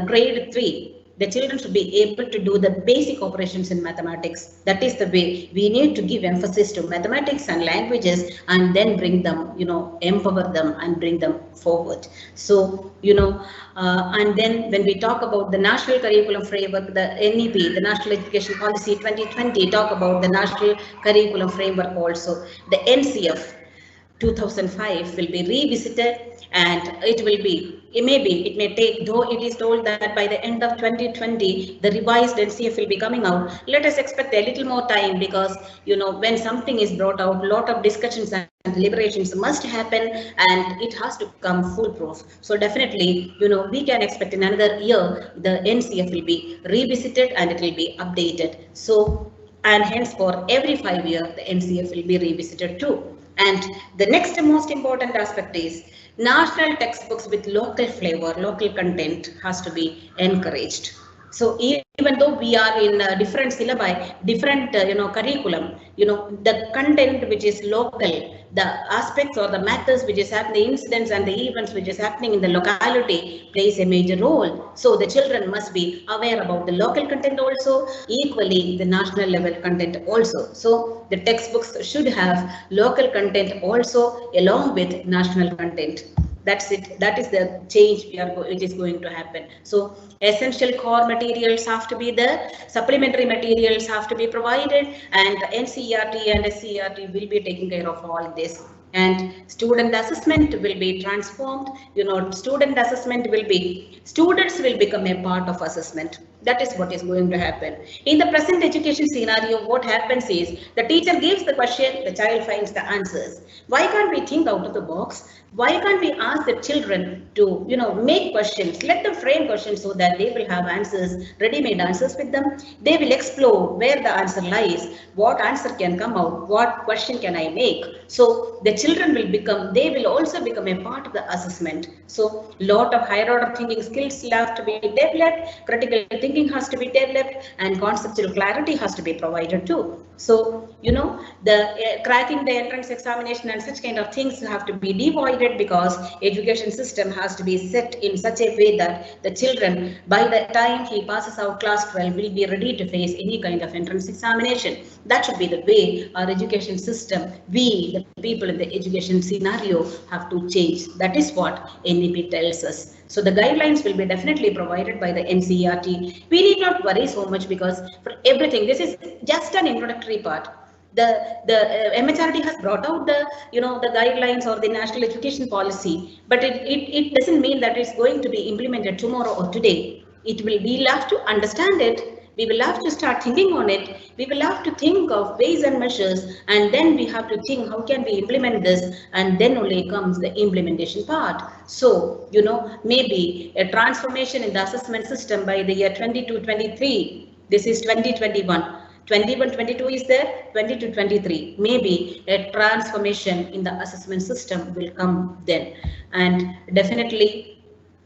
grade 3. The children should be able to do the basic operations in mathematics. That is the way we need to give emphasis to mathematics and languages, and then bring them, empower them and bring them forward. So, and then when we talk about the National Curriculum Framework, the NEP, the National Education Policy 2020, talk about the National Curriculum Framework also. The NCF 2005 will be revisited, and it may take, though it is told that by the end of 2020 the revised NCF will be coming out. Let us expect a little more time, because when something is brought out, a lot of discussions and deliberations must happen, and it has to come foolproof. So definitely, we can expect in another year the NCF will be revisited and it will be updated. So, and hence for every 5 years the NCF will be revisited too. And the next most important aspect is national textbooks with local flavor, local content has to be encouraged. So even though we are in different syllabi, different curriculum, the content which is local, the aspects or the matters which is happening, the incidents and the events which is happening in the locality plays a major role. So the children must be aware about the local content also, equally the national level content also. So the textbooks should have local content also along with national content. That's it. That is the change it is going to happen. So essential core materials have to be there, supplementary materials have to be provided, and NCERT and SCERT will be taking care of all this. And student assessment will be transformed. Student assessment will be, students will become a part of assessment. That is what is going to happen. In the present education scenario, what happens is the teacher gives the question, the child finds the answers. Why can't we think out of the box? Why can't we ask the children to, make questions, let them frame questions so that they will have answers, ready-made answers with them. They will explore where the answer lies, what answer can come out, what question can I make. So the children will become, they will also become a part of the assessment. So lot of higher order thinking skills have to be developed, critical thinking has to be developed, and conceptual clarity has to be provided too. So, the cracking the entrance examination and such kind of things have to be devoided, because education system has to be set in such a way that the children, by the time he passes out class 12, will be ready to face any kind of entrance examination. That should be the way our education system, we, the people in the education scenario, have to change. That is what NEP tells us. So the guidelines will be definitely provided by the NCERT. We need not worry so much, because for everything, this is just an introductory part. The MHRD has brought out the the guidelines or the national education policy, but it doesn't mean that it's going to be implemented tomorrow or today. We'll have to understand it. We will have to start thinking on it. We will have to think of ways and measures, and then we have to think how can we implement this, and then only comes the implementation part. So, maybe a transformation in the assessment system by the year 22-23. This is 2021. 21-22 is there, 22-23. Maybe a transformation in the assessment system will come then, and definitely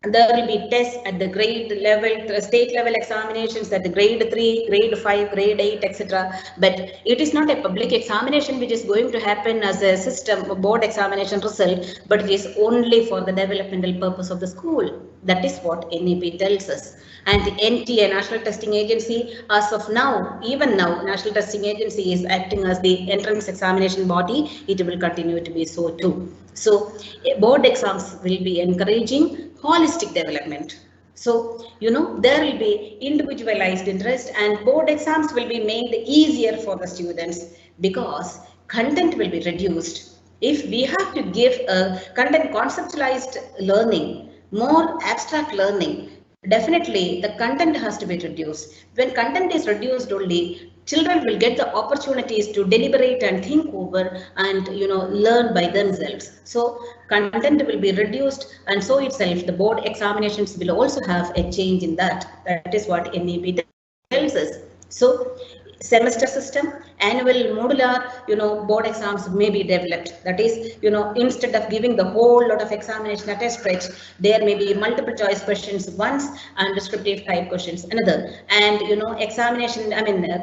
there will be tests at the grade level, state level examinations at the grade 3, grade 5, grade 8, etc. But it is not a public examination which is going to happen as a system board examination result, but it is only for the developmental purpose of the school. That is what NEP tells us. And the NTA, National Testing Agency, as of now, even now, National Testing Agency is acting as the entrance examination body. It will continue to be so too. So board exams will be encouraging holistic development. So, there will be individualized interest, and board exams will be made easier for the students, because content will be reduced. If we have to give a content conceptualized learning, more abstract learning, definitely the content has to be reduced. When content is reduced only, children will get the opportunities to deliberate and think over and learn by themselves. So content will be reduced, and so itself the board examinations will also have a change in that. That is what NEP tells us. So semester system, annual modular board exams may be developed. That is, instead of giving the whole lot of examination at a stretch, there may be multiple choice questions once and descriptive type questions another. And examination,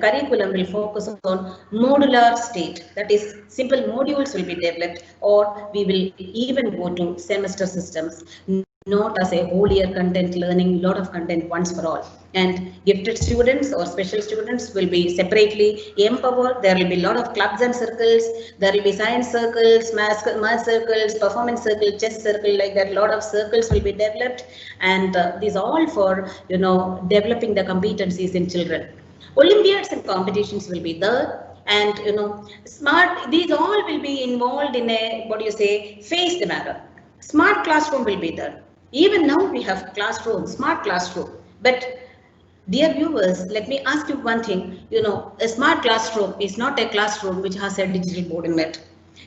curriculum will focus on modular state. That is, simple modules will be developed, or we will even go to semester systems, not as a whole year content learning, lot of content once for all. And gifted students or special students will be separately empowered. There will be a lot of clubs and circles. There will be science circles, math circles, performance circle, chess circle, like that. A lot of circles will be developed, and these all for developing the competencies in children. Olympiads and competitions will be there, and smart. These all will be involved in a phased manner. Smart classroom will be there. Even now we have classroom, smart classroom, but dear viewers, let me ask you one thing. A smart classroom is not a classroom which has a digital board in it.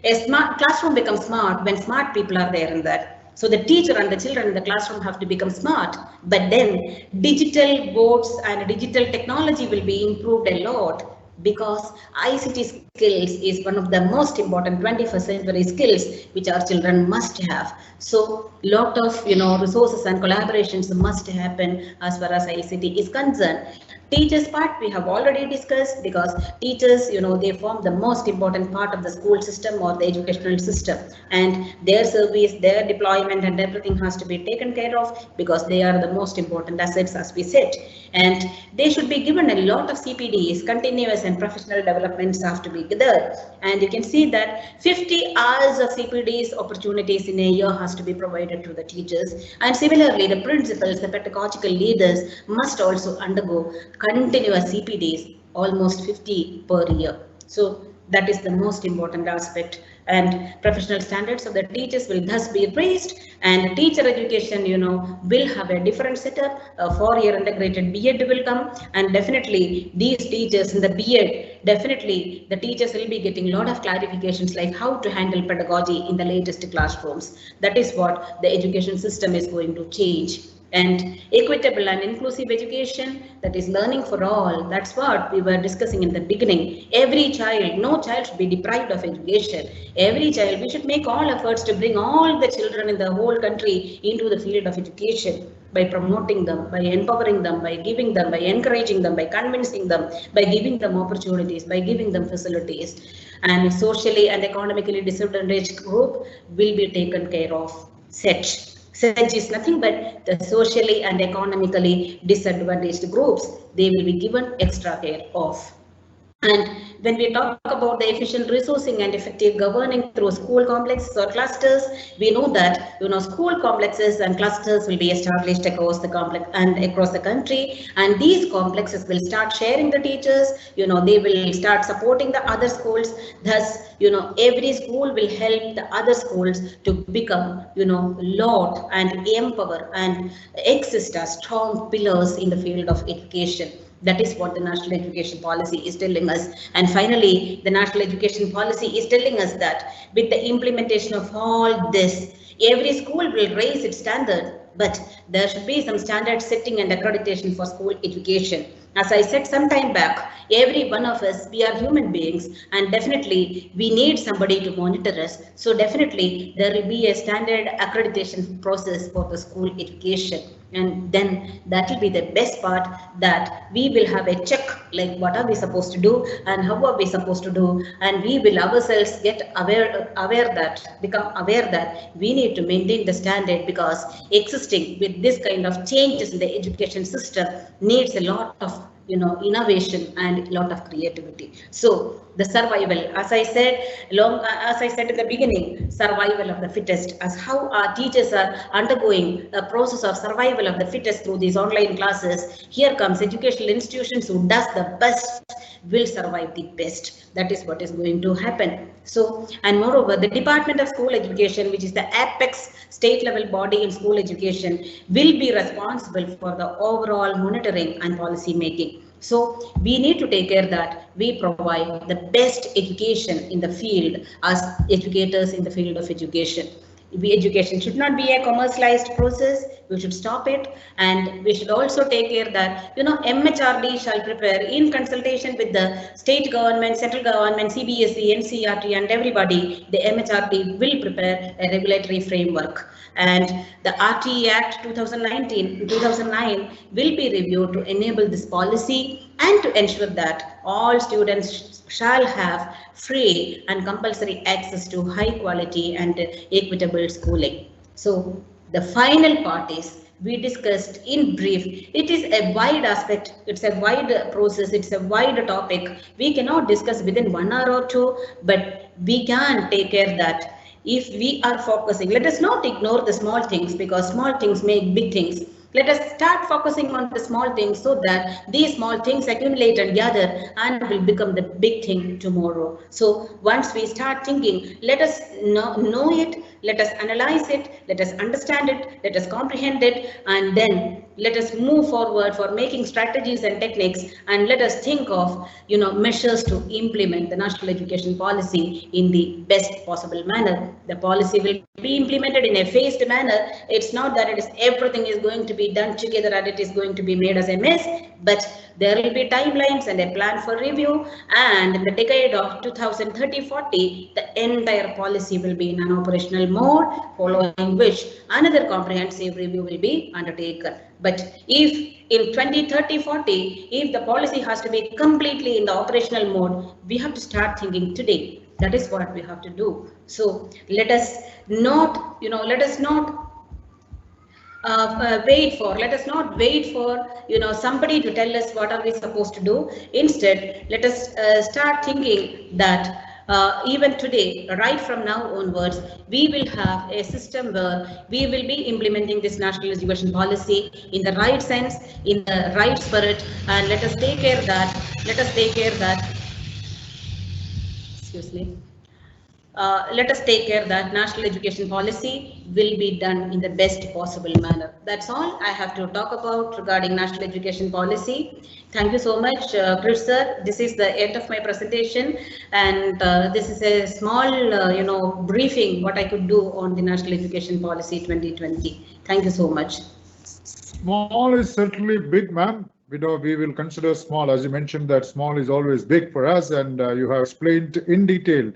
A smart classroom becomes smart when smart people are there in that. So the teacher and the children in the classroom have to become smart, but then digital boards and digital technology will be improved a lot, because ICT skills is one of the most important 21st century skills which our children must have. So lot of resources and collaborations must happen as far as ICT is concerned. Teachers part we have already discussed, because teachers they form the most important part of the school system or the educational system, and their service, their deployment and everything has to be taken care of, because they are the most important assets, as we said, and they should be given a lot of CPDs, continuous and professional developments have to be there. And you can see that 50 hours of CPDs opportunities in a year has to be provided to the teachers, and similarly the principals, the pedagogical leaders must also undergo continuous CPDs, almost 50 per year. So that is the most important aspect, and professional standards of the teachers will thus be raised, and teacher education will have a different setup. A 4-year integrated B.Ed will come, and definitely these teachers in the B.Ed, definitely the teachers will be getting a lot of clarifications like how to handle pedagogy in the latest classrooms. That is what the education system is going to change. And equitable and inclusive education, that is learning for all. That's what we were discussing in the beginning. Every child, no child should be deprived of education. Every child, we should make all efforts to bring all the children in the whole country into the field of education, by promoting them, by empowering them, by giving them, by encouraging them, by convincing them, by giving them opportunities, by giving them facilities. And socially and economically disadvantaged group will be taken care of. SEDGE is nothing but the socially and economically disadvantaged groups. They will be given extra care of. And when we talk about the efficient resourcing and effective governing through school complexes or clusters, we know that school complexes and clusters will be established across the complex and across the country, and these complexes will start sharing the teachers. They will start supporting the other schools. Thus, every school will help the other schools to become lot and empower and exist as strong pillars in the field of education. That is what the National Education Policy is telling us. And finally, the National Education Policy is telling us that with the implementation of all this, every school will raise its standard, but there should be some standard setting and accreditation for school education. As I said some time back, every one of us, we are human beings, and definitely we need somebody to monitor us. So definitely there will be a standard accreditation process for the school education. And then that will be the best part, that we will have a check like what are we supposed to do and how are we supposed to do, and we will ourselves get become aware that we need to maintain the standard, because existing with this kind of changes in the education system needs a lot of innovation and a lot of creativity. So the survival, as I said in the beginning, survival of the fittest, as how our teachers are undergoing a process of survival of the fittest through these online classes. Here comes educational institutions who does the best will survive the best. That is what is going to happen. So, and moreover, the Department of School Education, which is the apex state level body in school education, will be responsible for the overall monitoring and policy making. So we need to take care that we provide the best education in the field as educators in the field of education. Education should not be a commercialized process. We should stop it, and we should also take care that MHRD shall prepare in consultation with the state government, central government, CBSE, NCERT, and everybody. The MHRD will prepare a regulatory framework, and the RTE Act 2009 will be reviewed to enable this policy and to ensure that all students shall have free and compulsory access to high quality and equitable schooling. So the final part is we discussed in brief. It is a wide aspect, it's a wide process, it's a wide topic. We cannot discuss within 1 hour or two, but we can take care that if we are focusing, let us not ignore the small things, because small things make big things. Let us start focusing on the small things so that these small things accumulate and gather and will become the big thing tomorrow. So once we start thinking, let us know it, let us analyze it, let us understand it, let us comprehend it, and then let us move forward for making strategies and techniques, and let us think of measures to implement the national education policy in the best possible manner. The policy will be implemented in a phased manner. It's not that it is everything is going to be done together and it is going to be made as a mess, but there will be timelines and a plan for review, and in the decade of 2030-40, the entire policy will be in an operational mode, following which another comprehensive review will be undertaken. But if in 2030-40, if the policy has to be completely in the operational mode, we have to start thinking today. That is what we have to do. So let us not, let us not let us not wait for somebody to tell us what are we supposed to do. Instead, let us start thinking that even today, right from now onwards, we will have a system where we will be implementing this national education policy in the right sense, in the right spirit, and let us take care that excuse me. Let us take care that national education policy will be done in the best possible manner. That's all I have to talk about regarding national education policy. Thank you so much, Krish sir. This is the end of my presentation, and this is a small, briefing what I could do on the national education policy 2020. Thank you so much. Small is certainly big, ma'am. We will consider small, as you mentioned, that small is always big for us, and you have explained in detail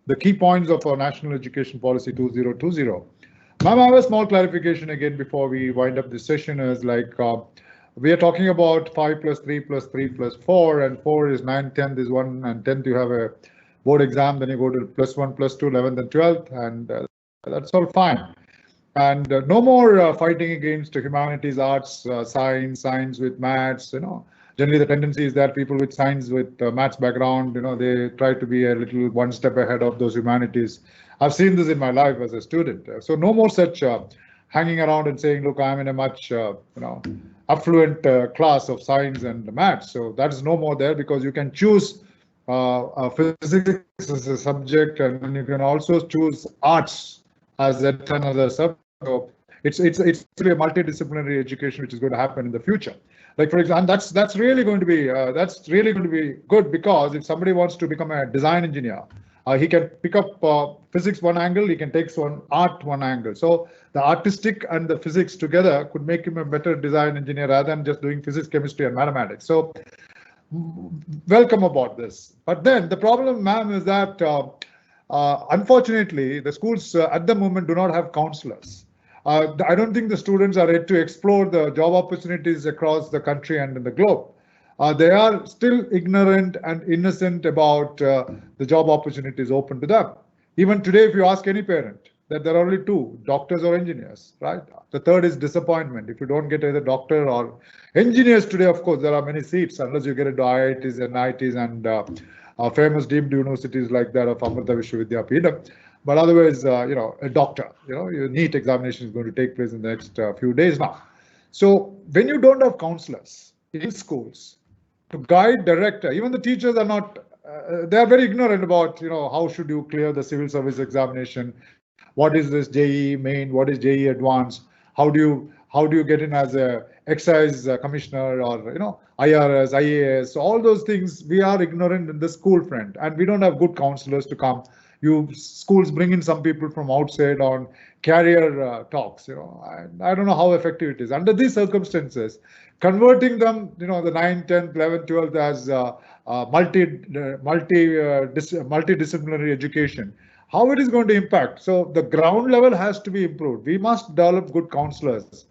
the key points of our National Education Policy 2020. Ma'am, I have a small clarification again before we wind up this session. Is like we are talking about 5 plus 3 plus 3 plus 4, and 4 is 9, 10th is 1, and 10th you have a board exam, then you go to plus 1, plus 2, 11th and 12th, and that's all fine. And no more fighting against humanities, arts, science with maths, Generally, the tendency is that people with science, with maths background, they try to be a little one step ahead of those humanities. I've seen this in my life as a student. So no more such hanging around and saying, look, I'm in a much, affluent class of science and maths. So that is no more there, because you can choose physics as a subject, and you can also choose arts as another subject. So it's really a multidisciplinary education which is going to happen in the future. Like, for example, that's really going to be good, because if somebody wants to become a design engineer, he can pick up physics one angle, he can take art one angle. So the artistic and the physics together could make him a better design engineer rather than just doing physics, chemistry, and mathematics. So welcome about this. But then the problem, ma'am, is that unfortunately the schools at the moment do not have counselors. I don't think the students are ready to explore the job opportunities across the country and in the globe. They are still ignorant and innocent about the job opportunities open to them. Even today, if you ask any parent, that there are only 2, doctors or engineers, right? The third is disappointment. If you don't get either doctor or engineers today, of course, there are many seats, unless you get into IITs and IITs and famous deemed universities like that of Amrita Vishwavidyapitham. But otherwise, a doctor, your NEET examination is going to take place in the next few days now. So when you don't have counselors in schools to guide, direct, even the teachers are not, they are very ignorant about, how should you clear the civil service examination? What is this JEE main? What is JEE advanced? How do you get in as a excise commissioner or, IRS, IAS? So all those things, we are ignorant in the school front, and we don't have good counselors to come. Schools bring in some people from outside on career talks, I don't know how effective it is. Under these circumstances, converting them, the 9th, 10th, 11th, 12th as multidisciplinary education, how it is going to impact. So the ground level has to be improved. We must develop good counselors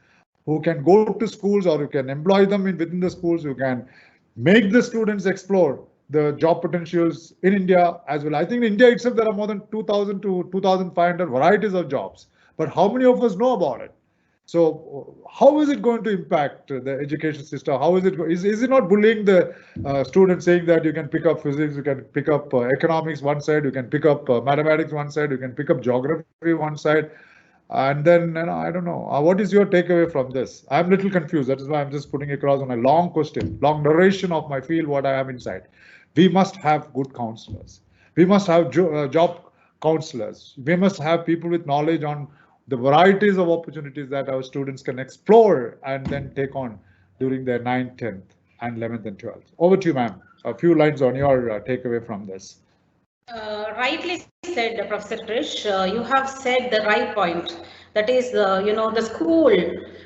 who can go to schools, or who can employ them within the schools, who can make the students explore the job potentials in India as well. I think in India itself, there are more than 2,000 to 2,500 varieties of jobs. But how many of us know about it? So how is it going to impact the education system? How is it? Is it not bullying the students, saying that you can pick up physics, you can pick up economics one side, you can pick up mathematics one side, you can pick up geography one side, and then I don't know. What is your takeaway from this? I'm a little confused. That is why I'm just putting across on a long question, long narration of my field, what I have inside. We must have good counselors. We must have job counselors. We must have people with knowledge on the varieties of opportunities that our students can explore and then take on during their 9th, 10th, and 11th and 12th. Over to you, ma'am. A few lines on your takeaway from this. Rightly said, Professor Krish. You have said the right point. That is, the school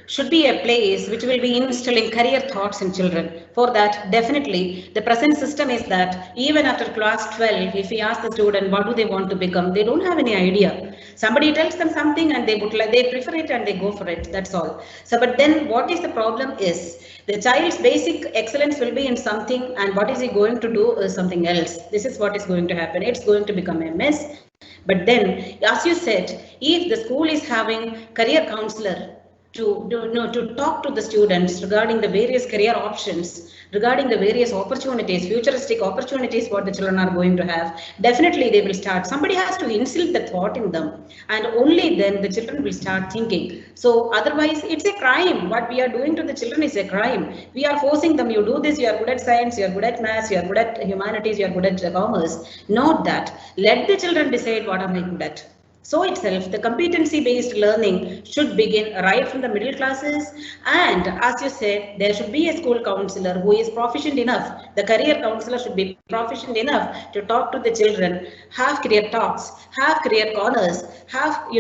should be a place which will be instilling career thoughts in children. For that, definitely, the present system is that even after class 12, if we ask the student what do they want to become, they don't have any idea. Somebody tells them something and they prefer it and they go for it. That's all. So, but then what is the problem is the child's basic excellence will be in something, and what is he going to do is something else. This is what is going to happen. It's going to become a mess. But then, as you said, if the school is having career counselor to talk to the students regarding the various career options, regarding the various opportunities, futuristic opportunities what the children are going to have, definitely they will start. Somebody has to instill the thought in them, and only then the children will start thinking. So otherwise it's a crime. What we are doing to the children is a crime. We are forcing them, you do this, you are good at science, you are good at maths, you are good at humanities, you are good at commerce. Not that. Let the children decide what am I good at. So itself, the competency-based learning should begin right from the middle classes. And as you said, there should be a school counselor who is proficient enough. The career counselor should be proficient enough to talk to the children, have career talks, have career corners, have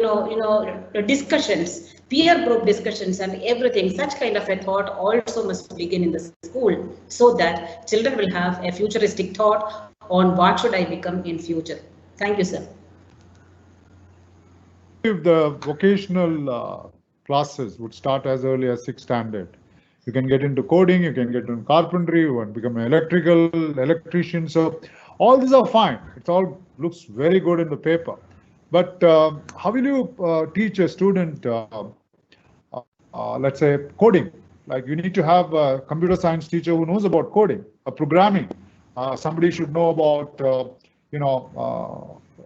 discussions, peer group discussions, and everything. Such kind of a thought also must begin in the school, so that children will have a futuristic thought on what should I become in future. Thank you, sir. If the vocational classes would start as early as 6th standard, you can get into coding, you can get into carpentry, you want to become an electrician. So all these are fine. It all looks very good in the paper. But how will you teach a student, let's say, coding? Like you need to have a computer science teacher who knows about coding, programming. Somebody should know about,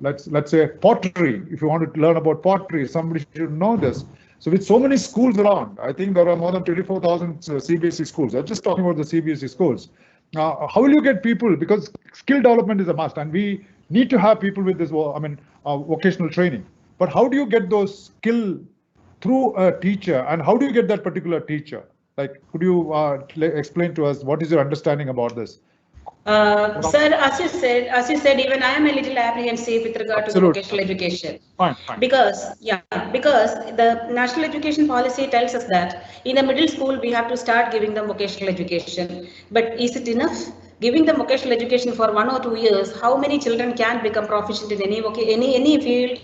let's say pottery. If you want to learn about pottery, somebody should know this. So with so many schools around, I think there are more than 24,000 CBSE schools. I'm just talking about the CBSE schools. How will you get people? Because skill development is a must, and we need to have people with this, vocational training. But how do you get those skill through a teacher, and how do you get that particular teacher? Like, could you explain to us what is your understanding about this? Sir, as you said, even I am a little apprehensive with regard to the vocational education. Fine. Because the national education policy tells us that in the middle school we have to start giving them vocational education. But is it enough? Giving them vocational education for 1 or 2 years, how many children can become proficient in any field?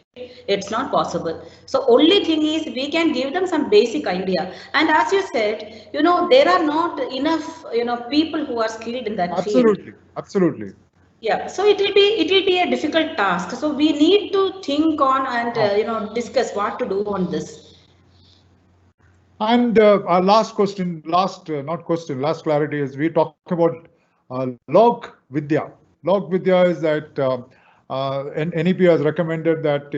It's not possible. So only thing is we can give them some basic idea. And as you said, there are not enough, people who are skilled in that field. Absolutely. Yeah, so it will be a difficult task. So we need to think on and discuss what to do on this. And our last clarity is we talk about Lok Vidya. Lok Vidya is that NEP has recommended that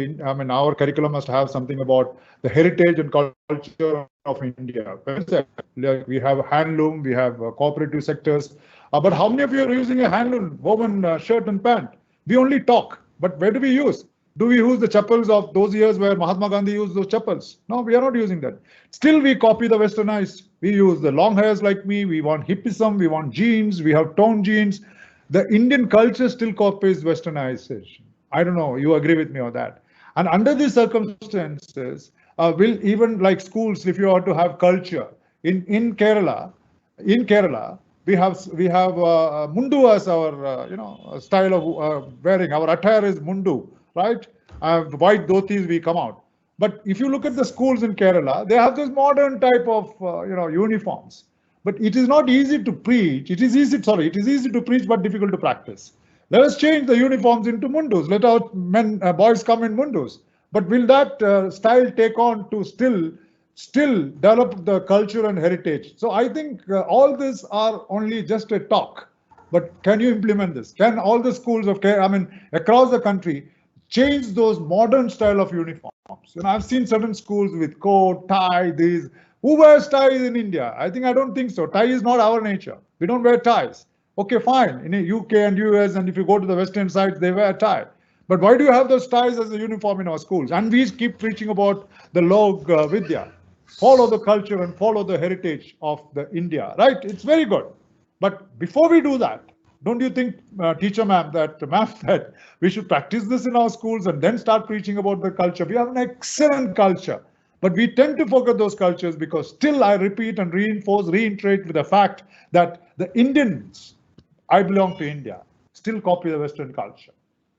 our curriculum must have something about the heritage and culture of India. We have handloom, we have cooperative sectors. But how many of you are using a handloom woven shirt and pant? We only talk, but where do we use? Do we use the chappals of those years where Mahatma Gandhi used those chappals? No, we are not using that. Still, we copy the westernized. We use the long hairs like me. We want hippism. We want jeans. We have toned jeans. The Indian culture still copies westernization. I don't know. You agree with me on that? And under these circumstances, will even like schools, if you are to have culture in Kerala, we have mundu as our style of wearing. Our attire is mundu. Right? White dhotis, we come out. But if you look at the schools in Kerala, they have this modern type of, uniforms. But it is not easy to preach. It is easy to preach, but difficult to practice. Let us change the uniforms into mundus. Let our boys come in mundus. But will that style take on to still still develop the culture and heritage. So I think all this are only just a talk, but can you implement this? Can all the schools of care, I mean, across the country, change those modern style of uniforms? You know, I've seen certain schools with coat, tie, these. Who wears ties in India? I don't think so. Tie is not our nature. We don't wear ties. Okay, fine. In the UK and US, and if you go to the Western sides, they wear a tie. But why do you have those ties as a uniform in our schools? And we keep preaching about the Log Vidya. Follow the culture and follow the heritage of the India, right? It's very good. But before we do that, don't you think, teacher ma'am, that we should practice this in our schools and then start preaching about the culture? We have an excellent culture, but we tend to forget those cultures because still I repeat and reiterate with the fact that the Indians, I belong to India, still copy the Western culture,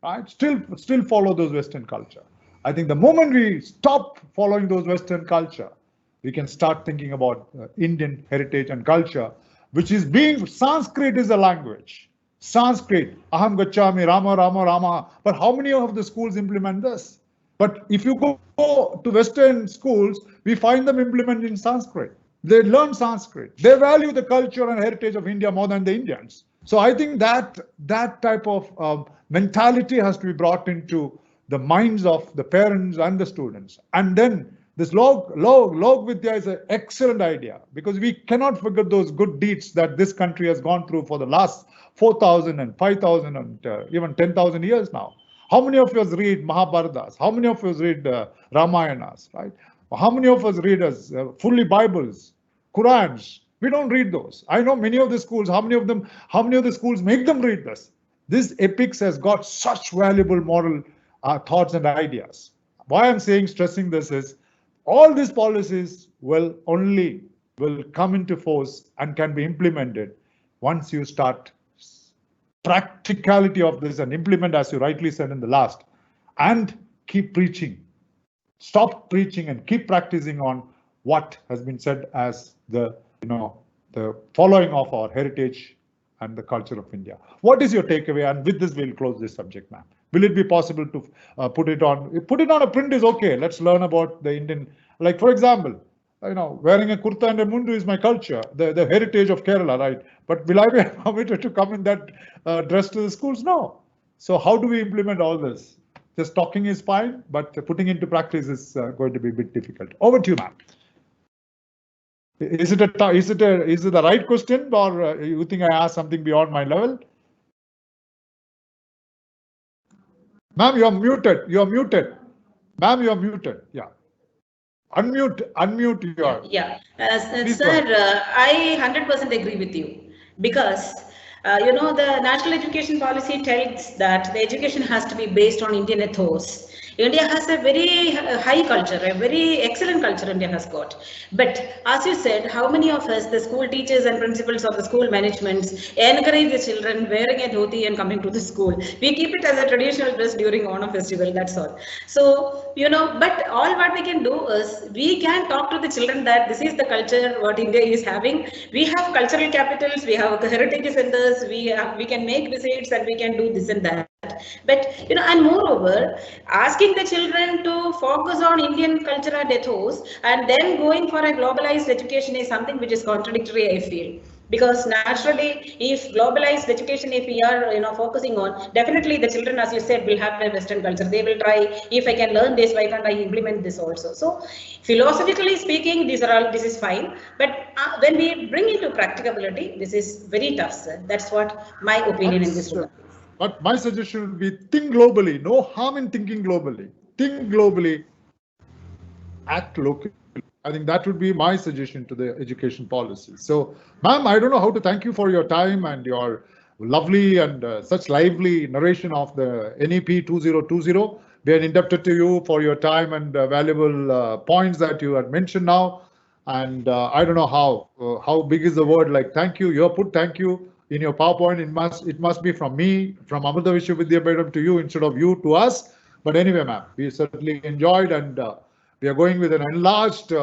right? Still follow those Western culture. I think the moment we stop following those Western culture, we can start thinking about Indian heritage and culture, which is being, Sanskrit is a language. Sanskrit, aham gacchami, Rama, Rama, Rama. But how many of the schools implement this? But if you go to Western schools, we find them implementing Sanskrit. They learn Sanskrit. They value the culture and heritage of India more than the Indians. So I think that type of mentality has to be brought into the minds of the parents and the students. And then this Log Vidya is an excellent idea, because we cannot forget those good deeds that this country has gone through for the last 4,000 and 5,000 and even 10,000 years now. How many of us read Mahabharatas? How many of us read Ramayanas, right? How many of us read fully Bibles, Qurans? We don't read those. I know many of the schools, how many of the schools make them read this? This epics has got such valuable moral thoughts and ideas. Why I'm stressing this is, all these policies will come into force and can be implemented once you start practicality of this and implement, as you rightly said in the last, and keep preaching. Stop preaching and keep practicing on what has been said as the following of our heritage and the culture of India. What is your takeaway? And with this, we'll close this subject, ma'am. Will it be possible to put it on a print is okay. Let's learn about the Indian, like for example, wearing a kurta and a mundu is my culture, the heritage of Kerala, right? But will I be permitted to come in that dress to the schools? No. So how do we implement all this? Just talking is fine, but putting into practice is going to be a bit difficult. Over to you, ma'am. Is it the right question, or you think I asked something beyond my level? Ma'am, you're muted. Ma'am, you're muted. Yeah. Unmute your. Yeah. Sir, I 100% agree with you, because the national education policy tells that the education has to be based on Indian ethos. India has a very high culture, a very excellent culture India has got. But as you said, how many of us, the school teachers and principals of the school managements, encourage the children wearing a dhoti and coming to the school? We keep it as a traditional dress during Onam festival, that's all. So, but all what we can do is, we can talk to the children that this is the culture what India is having. We have cultural capitals, we have heritage centers, we can make visits and we can do this and that. But and moreover, asking the children to focus on Indian culture and ethos and then going for a globalized education is something which is contradictory, I feel. Because naturally, if globalized education, if we are focusing on, definitely the children, as you said, will have a Western culture. They will try, if I can learn this, why can't I implement this also? So philosophically speaking, this is fine. But when we bring into practicability, this is very tough, sir. That's what my opinion in this. But my suggestion would be, think globally. No harm in thinking globally. Think globally, act locally. I think that would be my suggestion to the education policy. So, ma'am, I don't know how to thank you for your time and your lovely and such lively narration of the NEP 2020. We are indebted to you for your time and valuable points that you had mentioned now. And I don't know how big is the word like thank you. You have put thank you in your PowerPoint. It must be from me, from Amrita Vishwavidyapeetham to you instead of you to us. But anyway, ma'am, we certainly enjoyed, and we are going with an enlarged,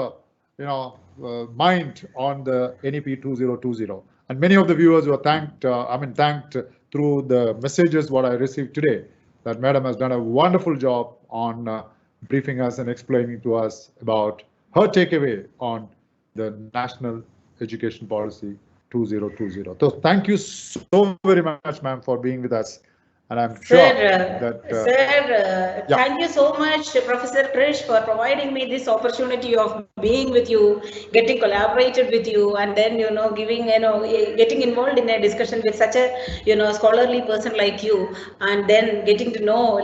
mind on the NEP 2020. And many of the viewers were thanked through the messages what I received today, that Madam has done a wonderful job on briefing us and explaining to us about her takeaway on the National Education Policy 2020. So thank you so very much, ma'am, for being with us. And I'm sure that. Sir, thank you so much, Professor Krish, for providing me this opportunity of being with you, getting collaborated with you, and then, giving, getting involved in a discussion with such a, scholarly person like you, and then getting to know,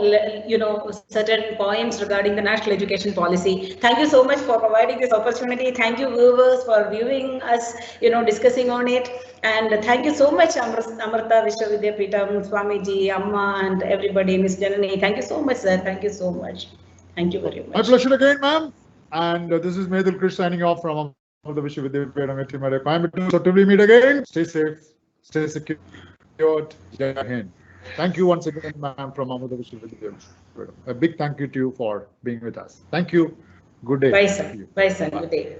certain points regarding the national education policy. Thank you so much for providing this opportunity. Thank you, viewers, for viewing us, discussing on it. And thank you so much, Amrita Vishwavidyapeetham, Swamiji, Amma, and everybody, Miss Janani. Thank you so much, sir. Thank you so much. Thank you very much. My pleasure again, ma'am. And this is Medul Krish signing off from the Vishwavidyapeetham Coimbatore. So till we meet again, stay safe, stay secure. Jai Hind. Thank you once again, ma'am, from Amrita Vishwavidyapeetham. A big thank you to you for being with us. Thank you. Good day. Bye, sir. Bye, sir. Good day.